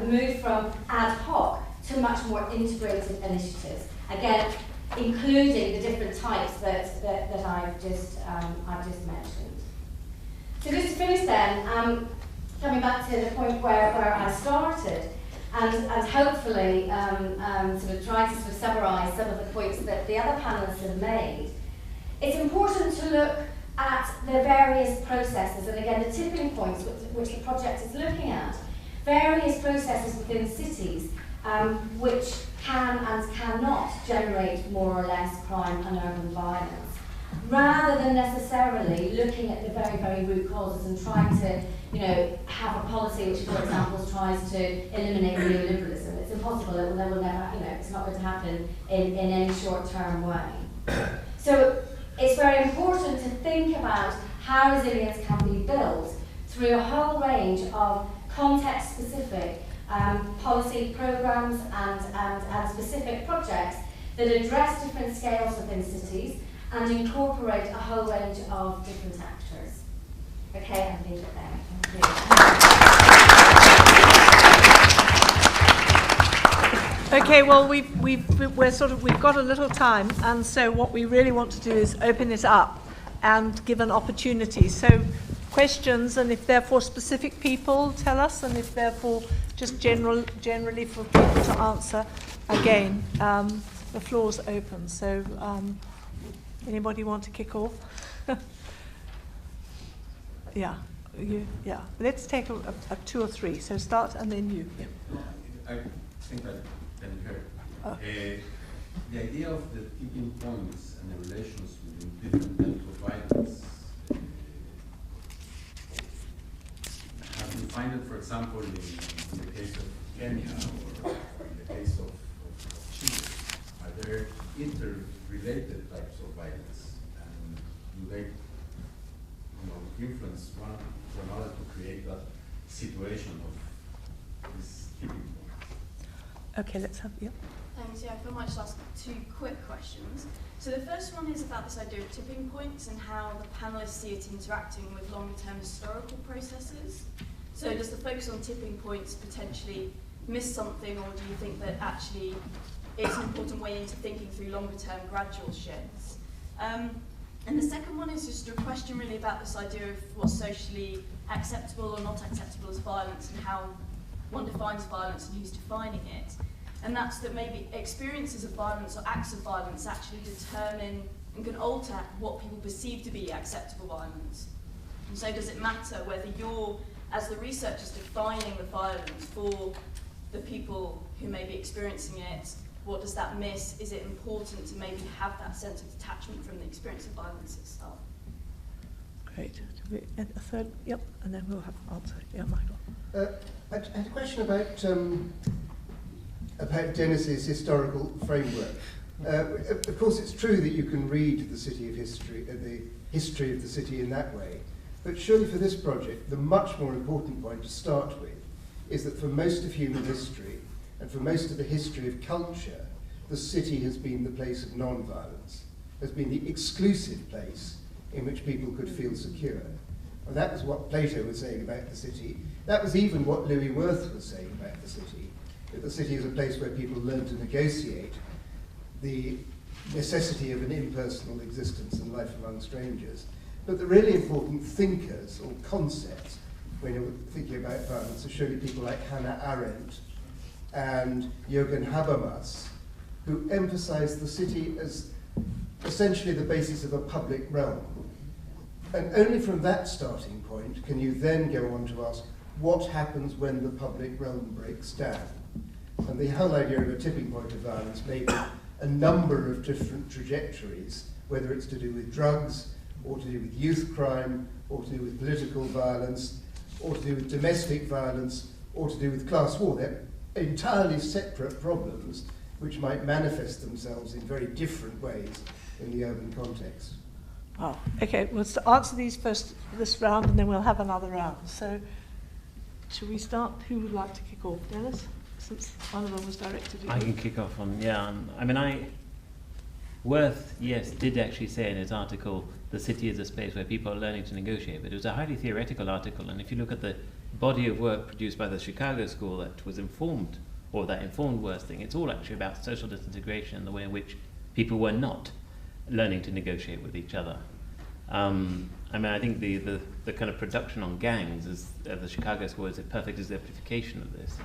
move from ad hoc to much more integrated initiatives. Again, including the different types that I've just mentioned. So just to finish then, coming back to the point where I started, and hopefully sort of trying to summarise some of the points that the other panellists have made, it's important to look at the various processes, and again the tipping points which the project is looking at, various processes within cities which can and cannot generate more or less crime and urban violence, rather than necessarily looking at the very, very root causes and trying to, have a policy which, for example, tries to eliminate neoliberalism. It's impossible. It will never, it's not going to happen in any short-term way. So it's very important to think about how resilience can be built through a whole range of context-specific policy programs and specific projects that address different scales within cities and incorporate a whole range of different actors. Okay, I'll leave it there. Thank you. Okay, well we've got a little time, and so what we really want to do is open it up and give an opportunity. So questions, and if they're for specific people, tell us, and if they're for just generally for people to answer, again, the floor's open. So anybody want to kick off? Yeah. Let's take a 2 or 3. So start and then you. Yeah. I think I can hear. Oh. The idea of the tipping points and the relations between different types of violence. Have you find it, for example, in the case of Kenya or in the case of Chile? Are there interrelated types of violence, and do they influence one to another to create that situation of this tipping point? Okay, let's have, yeah. Thanks. Yeah, I might just ask 2 quick questions. So the first one is about this idea of tipping points and how the panelists see it interacting with long-term historical processes. So does the focus on tipping points potentially miss something, or do you think that actually it's an important way into thinking through longer-term gradual shifts? And the second one is just a question really about this idea of what's socially acceptable or not acceptable as violence, and how one defines violence and who's defining it. And that's that maybe experiences of violence or acts of violence actually determine and can alter what people perceive to be acceptable violence. And so does it matter whether you're, as the researchers, defining the violence for the people who may be experiencing it? What does that miss? Is it important to maybe have that sense of detachment from the experience of violence itself? Great. A third? Yep, and then we'll have an answer. Yeah, Michael. I had a question about Dennis's historical framework. Of course, it's true that you can read the history of the city in that way, but surely for this project, the much more important point to start with is that for most of human history, and for most of the history of culture, the city has been the place of non-violence, has been the exclusive place in which people could feel secure. And that was what Plato was saying about the city. That was even what Louis Worth was saying about the city, that the city is a place where people learn to negotiate the necessity of an impersonal existence and life among strangers. But the really important thinkers or concepts when you're thinking about violence are surely people like Hannah Arendt and Jürgen Habermas, who emphasize the city as essentially the basis of a public realm. And only from that starting point can you then go on to ask what happens when the public realm breaks down. And the whole idea of a tipping point of violence may be a number of different trajectories, whether it's to do with drugs, or to do with youth crime, or to do with political violence, or to do with domestic violence, or to do with class war. They're entirely separate problems which might manifest themselves in very different ways in the urban context. Oh, okay, we'll answer these first this round, and then we'll have another round. So, should we start? Who would like to kick off? Dennis? Since one of them was directed at you. I can kick off on, Worth, yes, did actually say in his article, the city is a space where people are learning to negotiate, but it was a highly theoretical article, and if you look at the body of work produced by the Chicago School that was informed, or that informed Worth's thing, it's all actually about social disintegration and the way in which people were not learning to negotiate with each other. I think the kind of production on gangs of the Chicago School is a perfect exemplification of this.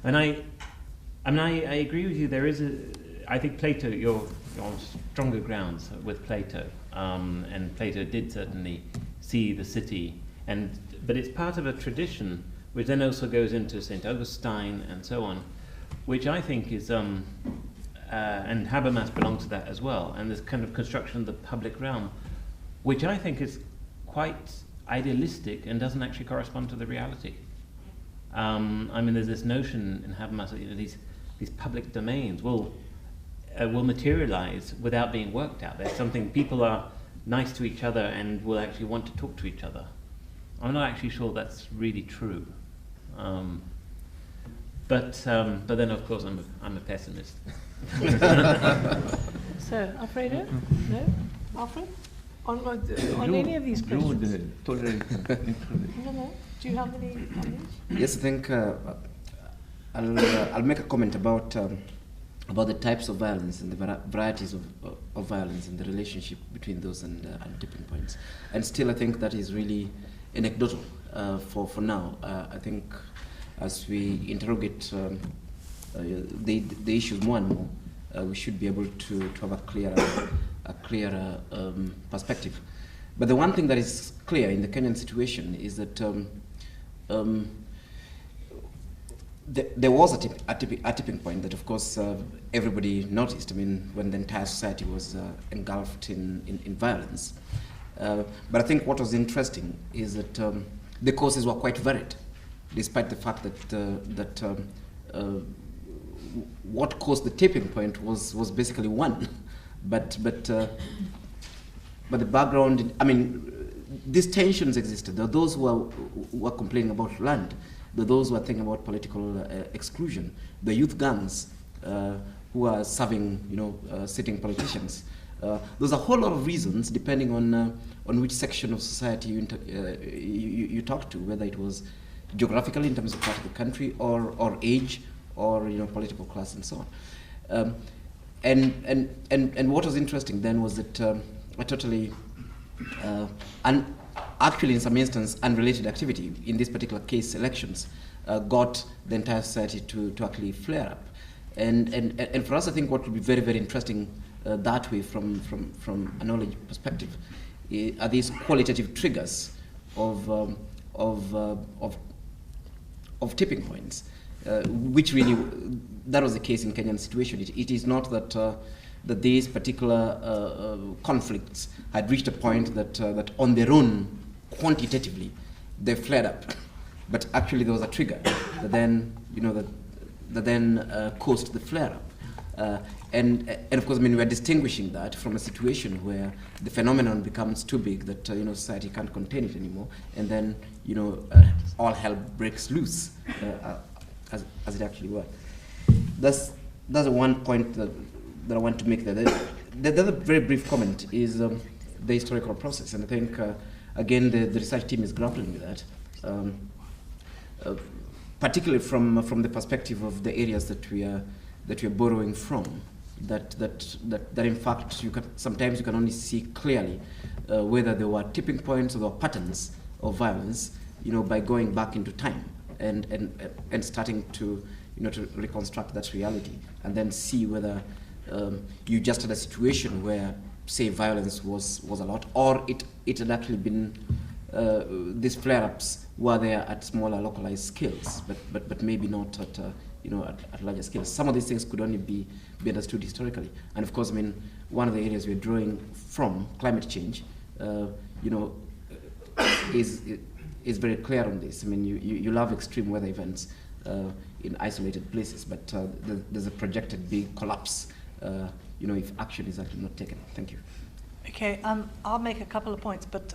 And I agree with you. I think Plato, you're on stronger grounds with Plato, and Plato did certainly see the city, but it's part of a tradition which then also goes into St. Augustine and so on, which I think is, and Habermas belongs to that as well, and this kind of construction of the public realm, which I think is quite idealistic and doesn't actually correspond to the reality. There's this notion in Habermas that these public domains will materialize without being worked out. There's something, people are nice to each other and will actually want to talk to each other. I'm not actually sure that's really true. But then of course I'm a pessimist. So, Alfredo? No? Alfred? On any of these questions? No. Do you have any comments? Yes, I think I'll make a comment about the types of violence and the varieties of violence and the relationship between those and tipping points. And still, I think that is really anecdotal for now. I think as we interrogate the issues more and more, we should be able to have a clearer perspective. But the one thing that is clear in the Kenyan situation is that there was a tipping point that, of course, everybody noticed. When the entire society was engulfed in violence. But I think what was interesting is that the causes were quite varied, despite the fact that what caused the tipping point was basically one. But the background, these tensions existed. There are those who were complaining about land. There are those who are thinking about political exclusion. The youth gangs who are serving, sitting politicians. There's a whole lot of reasons depending on which section of society you talk to, whether it was geographically in terms of part of the country, or age, or political class, and so on. And what was interesting then was that a totally actually in some instance unrelated activity, in this particular case elections, got the entire society to actually flare up. And for us, I think what would be very, very interesting that way from a knowledge perspective are these qualitative triggers of tipping points, which really, that was the case in Kenyan situation. It is not that these particular conflicts had reached a point that on their own, quantitatively, they flared up, but actually there was a trigger that then, that then caused the flare up. And of course, we are distinguishing that from a situation where the phenomenon becomes too big that society can't contain it anymore, and then all hell breaks loose, as it actually were. That's one point that I want to make there. The other very brief comment is the historical process, and I think again the research team is grappling with that, particularly from the perspective of the areas that we are borrowing from. That in fact sometimes you can only see clearly whether there were tipping points or there were patterns of violence, by going back into time and starting to to reconstruct that reality, and then see whether you just had a situation where, say, violence was a lot, or it had actually been these flare-ups were there at smaller localized scales, but maybe not at at larger scales. Some of these things could only be understood historically. And of course, one of the areas we're drawing from, climate change, is very clear on this. You love extreme weather events in isolated places, but there's a projected big collapse, if action is actually not taken. Thank you. Okay, I'll make a couple of points, but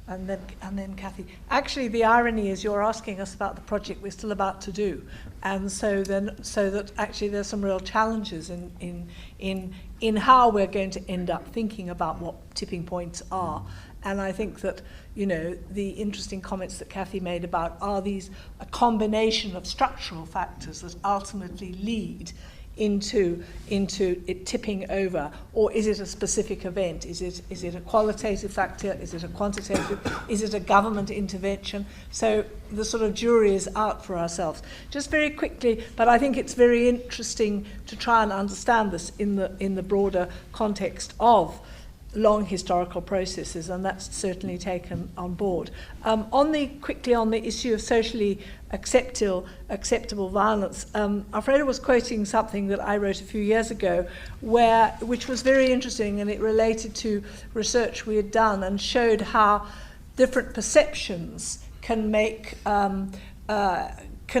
and then Cathy. Actually, the irony is you're asking us about the project we're still about to do, and so that actually there's some real challenges in how we're going to end up thinking about what tipping points are. And I think that the interesting comments that Cathy made about are these a combination of structural factors that ultimately lead into it tipping over, or is it a specific event? Is it a qualitative factor? Is it a quantitative? Is it a government intervention? So the sort of jury is out for ourselves. Just very quickly, but I think it's very interesting to try and understand this in the broader context of long historical processes, and that's certainly taken on board. Quickly on the issue of socially acceptable violence, Alfredo was quoting something that I wrote a few years ago, which was very interesting, and it related to research we had done and showed how different perceptions can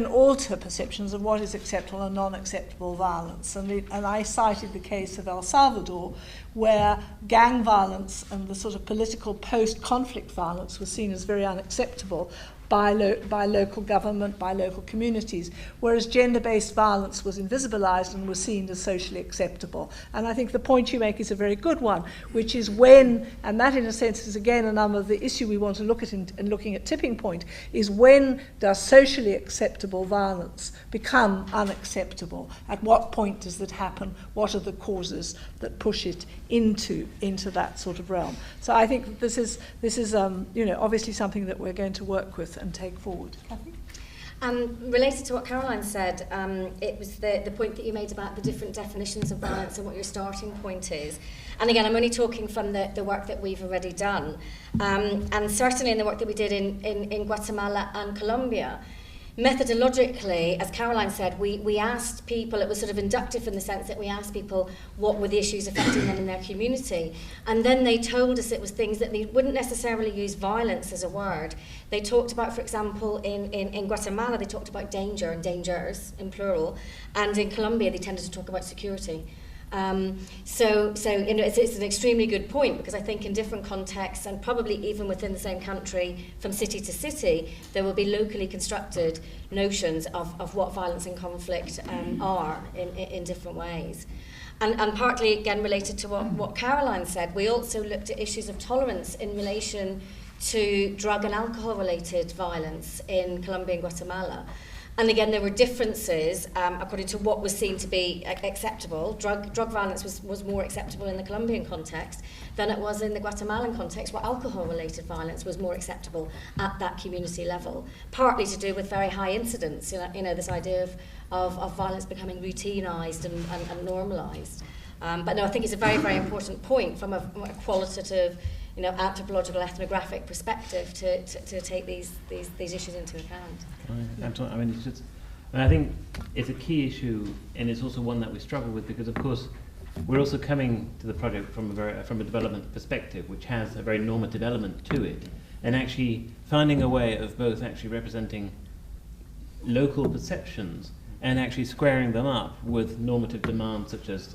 alter perceptions of what is acceptable and non-acceptable violence. And I cited the case of El Salvador, where gang violence and the sort of political post-conflict violence was seen as very unacceptable by local government, by local communities, whereas gender-based violence was invisibilized and was seen as socially acceptable. And I think the point you make is a very good one, which is when, and that in a sense is again another of the issue we want to look at in looking at tipping point, is when does socially acceptable violence become unacceptable? At what point does that happen? What are the causes that push it into that sort of realm? So I think this is obviously something that we're going to work with and take forward. Cathy? Related to what Caroline said, it was the point that you made about the different definitions of violence and what your starting point is. And again, I'm only talking from the work that we've already done. And certainly in the work that we did in Guatemala and Colombia, methodologically, as Caroline said, we asked people, it was sort of inductive in the sense that we asked people what were the issues affecting them in their community. And then they told us it was things that they wouldn't necessarily use violence as a word. They talked about, for example, in Guatemala, they talked about danger and dangers in plural. And in Colombia, they tended to talk about security. So you know, it's an extremely good point, because I think in different contexts, and probably even within the same country, from city to city, there will be locally constructed notions of what violence and conflict are in different ways. And partly, again, related to what Caroline said, we also looked at issues of tolerance in relation to drug and alcohol-related violence in Colombia and Guatemala. And again, there were differences according to what was seen to be acceptable. Drug violence was more acceptable in the Colombian context than it was in the Guatemalan context, where alcohol-related violence was more acceptable at that community level. Partly to do with very high incidence, you know, this idea of violence becoming routinized and normalized. But no, I think it's a very, very important point from a qualitative, you know, anthropological, ethnographic perspective to take these issues into account. I mean, it's just, and I think it's a key issue, and it's also one that we struggle with, because of course we're also coming to the project from a development perspective, which has a very normative element to it, and actually finding a way of both actually representing local perceptions and actually squaring them up with normative demands such as,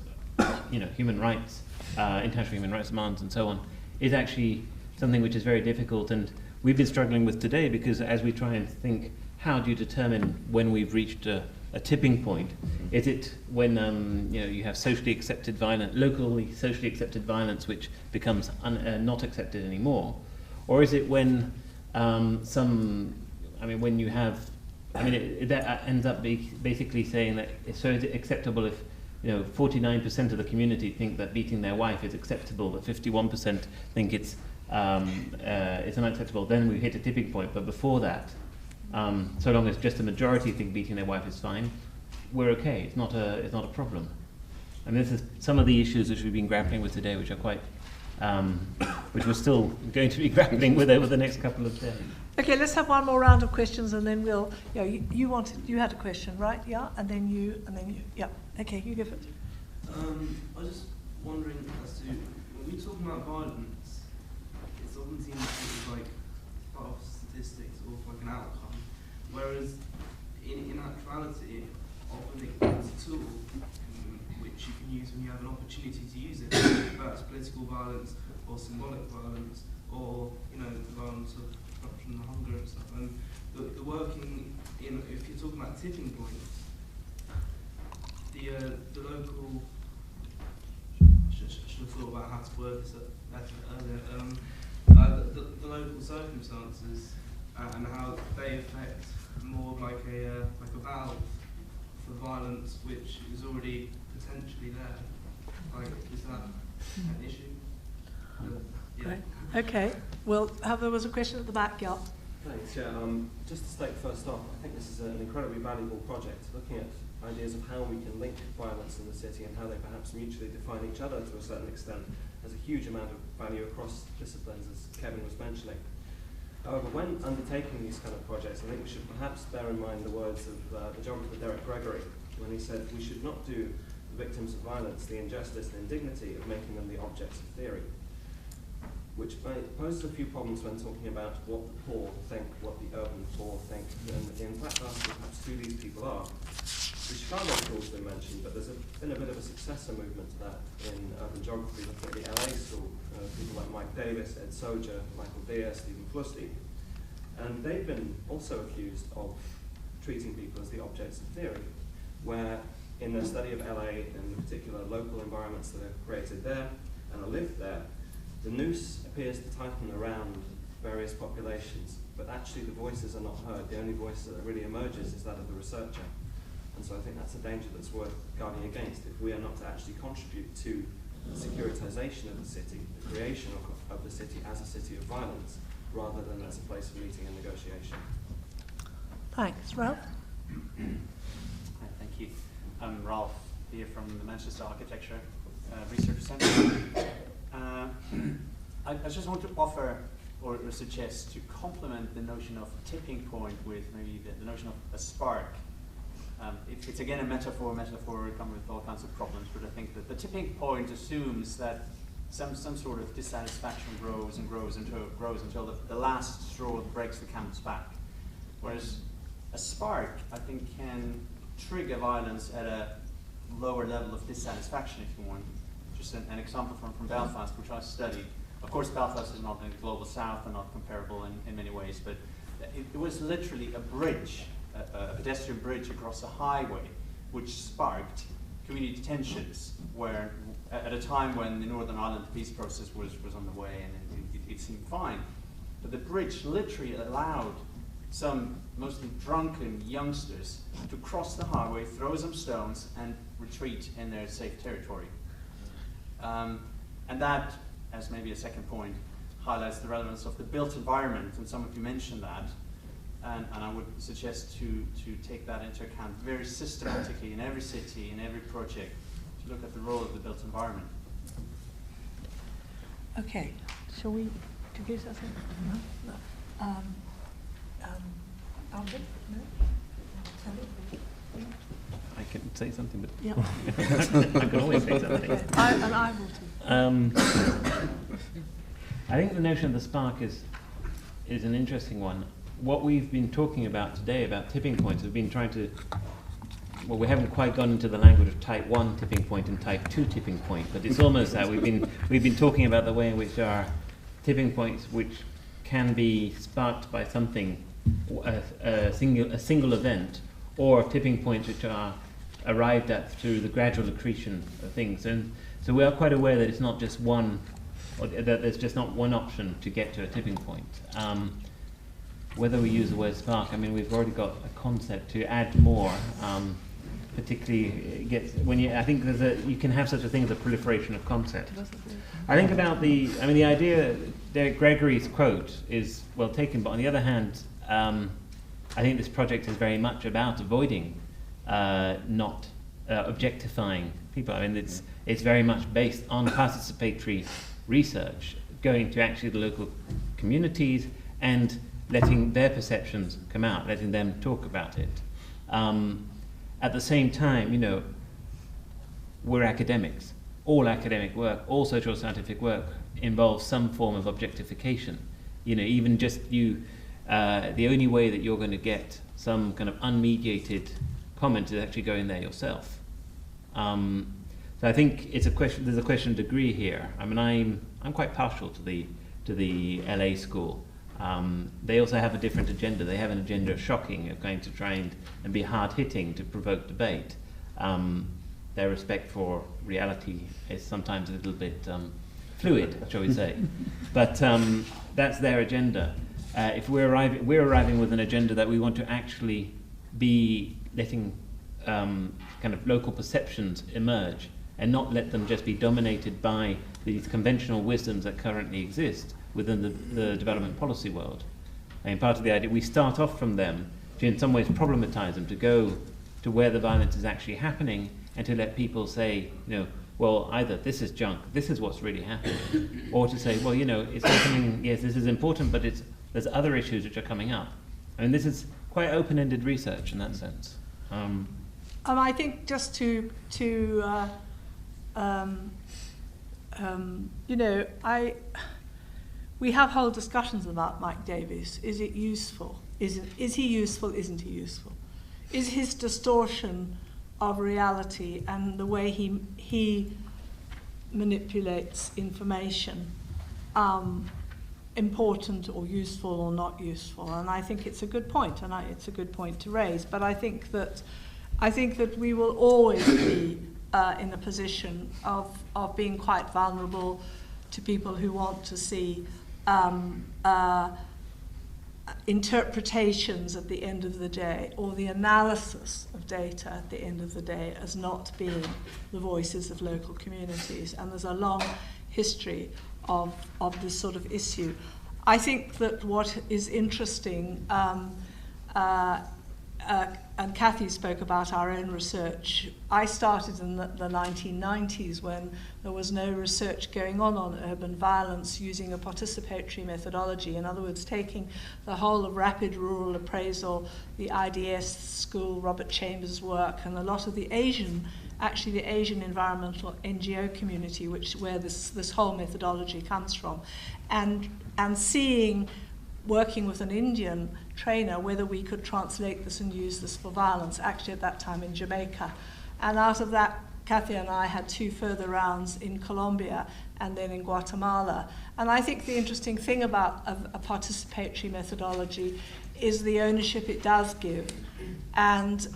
you know, human rights, international human rights demands, and so on, is actually something which is very difficult, and we've been struggling with today, because as we try and think, how do you determine when we've reached a tipping point? Is it when you know, you have socially accepted violence, locally socially accepted violence, which becomes not accepted anymore, or is it when when you have, that ends up basically saying that so is it acceptable if, you know, 49% of the community think that beating their wife is acceptable, but 51% think it's unacceptable. Then we hit a tipping point. But before that, so long as just a majority think beating their wife is fine, we're okay. It's not a problem. And this is some of the issues which we've been grappling with today, which are quite, which we're still going to be grappling with over the next couple of days. Okay, let's have one more round of questions, and then we'll. Yeah, you had a question, right? Yeah, and then you. Yeah. Okay, you give it. I was just wondering as to, when we talk about violence, it's often seen as like part of statistics or like an outcome, whereas in actuality, often it becomes a tool which you can use when you have an opportunity to use it, whether it's political violence or symbolic violence, or, you know, the violence of corruption and hunger and stuff. And the working in, if you're talking about tipping points, the local, should have thought about how to word this better earlier, the local circumstances and how they affect more like a valve for violence which is already potentially there. Like, is that an issue? Yeah. Right. Okay. Well, there was a question at the back, yeah. Thanks. Yeah. Just to state first off, I think this is an incredibly valuable project, looking at ideas of how we can link violence in the city and how they perhaps mutually define each other to a certain extent. There's a huge amount of value across disciplines, as Kevin was mentioning. However, when undertaking these kind of projects, I think we should perhaps bear in mind the words of the geographer Derek Gregory, when he said, we should not do the victims of violence the injustice and indignity of making them the objects of theory, which poses a few problems when talking about what the poor think, what the urban poor think, and in fact asking perhaps who these people are. The Chicago school's been mentioned, but there's been a bit of a successor movement to that in urban geography, looking at the LA school, people like Mike Davis, Ed Soja, Michael Deere, Stephen Flusty, and they've been also accused of treating people as the objects of theory, where in their study of LA and the particular local environments that are created there and are lived there, the noose appears to tighten around various populations, but actually the voices are not heard. The only voice that really emerges is that of the researcher. And so I think that's a danger that's worth guarding against if we are not to actually contribute to the securitization of the city, the creation of the city as a city of violence, rather than as a place of meeting and negotiation. Thanks. Ralph? Hi, thank you. I'm Ralph here from the Manchester Architecture Research Centre. I just want to offer or suggest to complement the notion of tipping point with maybe the notion of a spark. It's again a metaphor come with all kinds of problems, but I think that the tipping point assumes that some sort of dissatisfaction grows until the last straw that breaks the camel's back. Whereas a spark, I think, can trigger violence at a lower level of dissatisfaction, if you want. Just an example from Belfast, which I studied. Of course, Belfast is not in the global south and not comparable in many ways, but it was literally a bridge, a pedestrian bridge across a highway, which sparked community tensions, where at a time when the Northern Ireland peace process was on the way and it seemed fine. But the bridge literally allowed some mostly drunken youngsters to cross the highway, throw some stones, and retreat in their safe territory. And that, as maybe a second point, highlights the relevance of the built environment, and some of you mentioned that. And I would suggest to take that into account very systematically in every city, in every project, to look at the role of the built environment. Okay, shall we do something? No? Albert? No? Sally? I can say something, but yeah. I can always say something. I will too. I think the notion of the spark is an interesting one. What we've been talking about today about tipping points, we've been trying to, well, we haven't quite gone into the language of type 1 tipping point and type 2 tipping point, but it's almost that. We've been talking about the way in which there are tipping points which can be sparked by something, a single event, or tipping points which are arrived at through the gradual accretion of things. And so we are quite aware that it's not just one, or that there's just not one option to get to a tipping point. Whether we use the word spark, I mean, we've already got a concept to add more. Particularly, it gets when you. I think you can have such a thing as a proliferation of concepts. I think about the idea. Gregory's quote is well taken, but on the other hand, I think this project is very much about avoiding, not objectifying people. I mean, it's very much based on participatory research, going to actually the local communities and letting their perceptions come out, letting them talk about it. At the same time, we're academics. All academic work, all social scientific work involves some form of objectification. Even just the only way that you're going to get some kind of unmediated comment is actually going there yourself. So I think it's a question. There's a question of degree here. I mean, I'm quite partial to the LA school. They also have a different agenda. They have an agenda of shocking, of going to try and be hard-hitting to provoke debate. Their respect for reality is sometimes a little bit fluid, shall we say. But that's their agenda. If we're arriving with an agenda that we want to actually be letting kind of local perceptions emerge and not let them just be dominated by these conventional wisdoms that currently exist within the development policy world. I mean, part of the idea, we start off from them to in some ways problematize them, to go to where the violence is actually happening and to let people say, well, either this is junk, this is what's really happening, or to say, well, it's happening, yes, this is important, but there's other issues which are coming up. I mean, this is quite open-ended research in that sense. I think just we have whole discussions about Mike Davies. Is it useful? Is he useful? Isn't he useful? Is his distortion of reality and the way he manipulates information important or useful or not useful? And I think it's a good point, and it's a good point to raise. But I think that we will always be in a position of being quite vulnerable to people who want to see interpretations at the end of the day, or the analysis of data at the end of the day, as not being the voices of local communities. And there's a long history of this sort of issue. I think that what is interesting, and Cathy spoke about our own research. I started in the 1990s when there was no research going on urban violence using a participatory methodology. In other words, taking the whole of rapid rural appraisal, the IDS school, Robert Chambers' work, and a lot of the Asian environmental NGO community, where this whole methodology comes from, and seeing, working with an Indian trainer, whether we could translate this and use this for violence, actually at that time in Jamaica. And out of that, Cathy and I had 2 further rounds in Colombia and then in Guatemala. And I think the interesting thing about a participatory methodology is the ownership it does give, and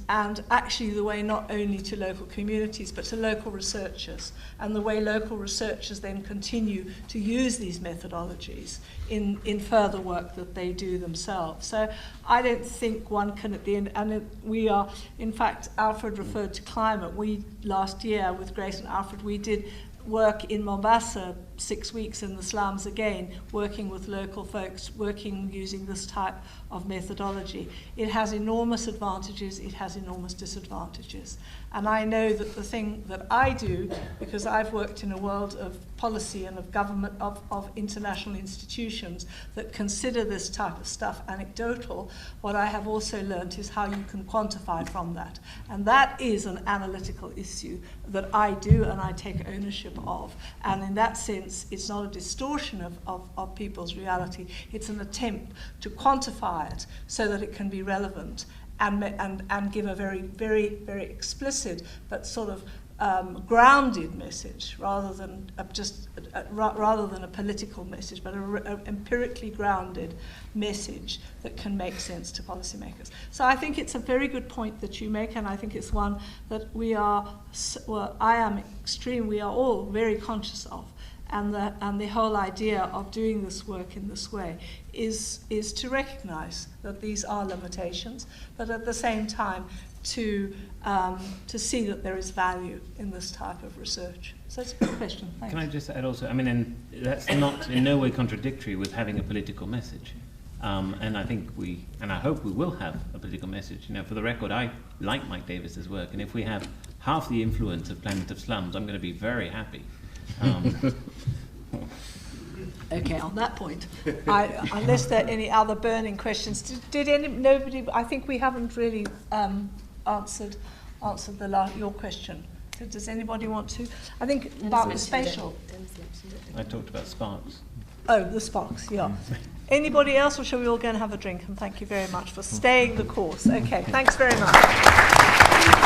actually the way not only to local communities but to local researchers, and the way local researchers then continue to use these methodologies in further work that they do themselves. So I don't think one can at the end, and we are, in fact, Alfred referred to climate. We, last year with Grace and Alfred, we did work in Mombasa, 6 weeks in the slums again, working with local folks, working using this type of methodology. It has enormous advantages, it has enormous disadvantages. And I know that the thing that I do, because I've worked in a world of policy and of government, of international institutions that consider this type of stuff anecdotal, what I have also learned is how you can quantify from that. And that is an analytical issue that I do and I take ownership of. And in that sense, it's not a distortion of people's reality, it's an attempt to quantify it so that it can be relevant and give a very, very, very explicit but sort of grounded message rather than rather than a political message, but a empirically grounded message that can make sense to policymakers. So I think it's a very good point that you make, and I think it's one that we are, well, I am we are all very conscious of. And the whole idea of doing this work in this way is to recognise that these are limitations, but at the same time to see that there is value in this type of research. So it's a good question. Thanks. Can I just add also, I mean, and that's not in no way contradictory with having a political message. And I think and I hope we will have a political message. You know, for the record, I like Mike Davis's work, and if we have half the influence of Planet of Slums, I'm going to be very happy. Okay, on that point, unless there are any other burning questions, did nobody? I think we haven't really answered your question. Does anybody want to? I think about the spatial. I talked about sparks. Oh, the sparks, yeah. Anybody else, or shall we all go and have a drink? And thank you very much for staying the course. Okay, thanks very much.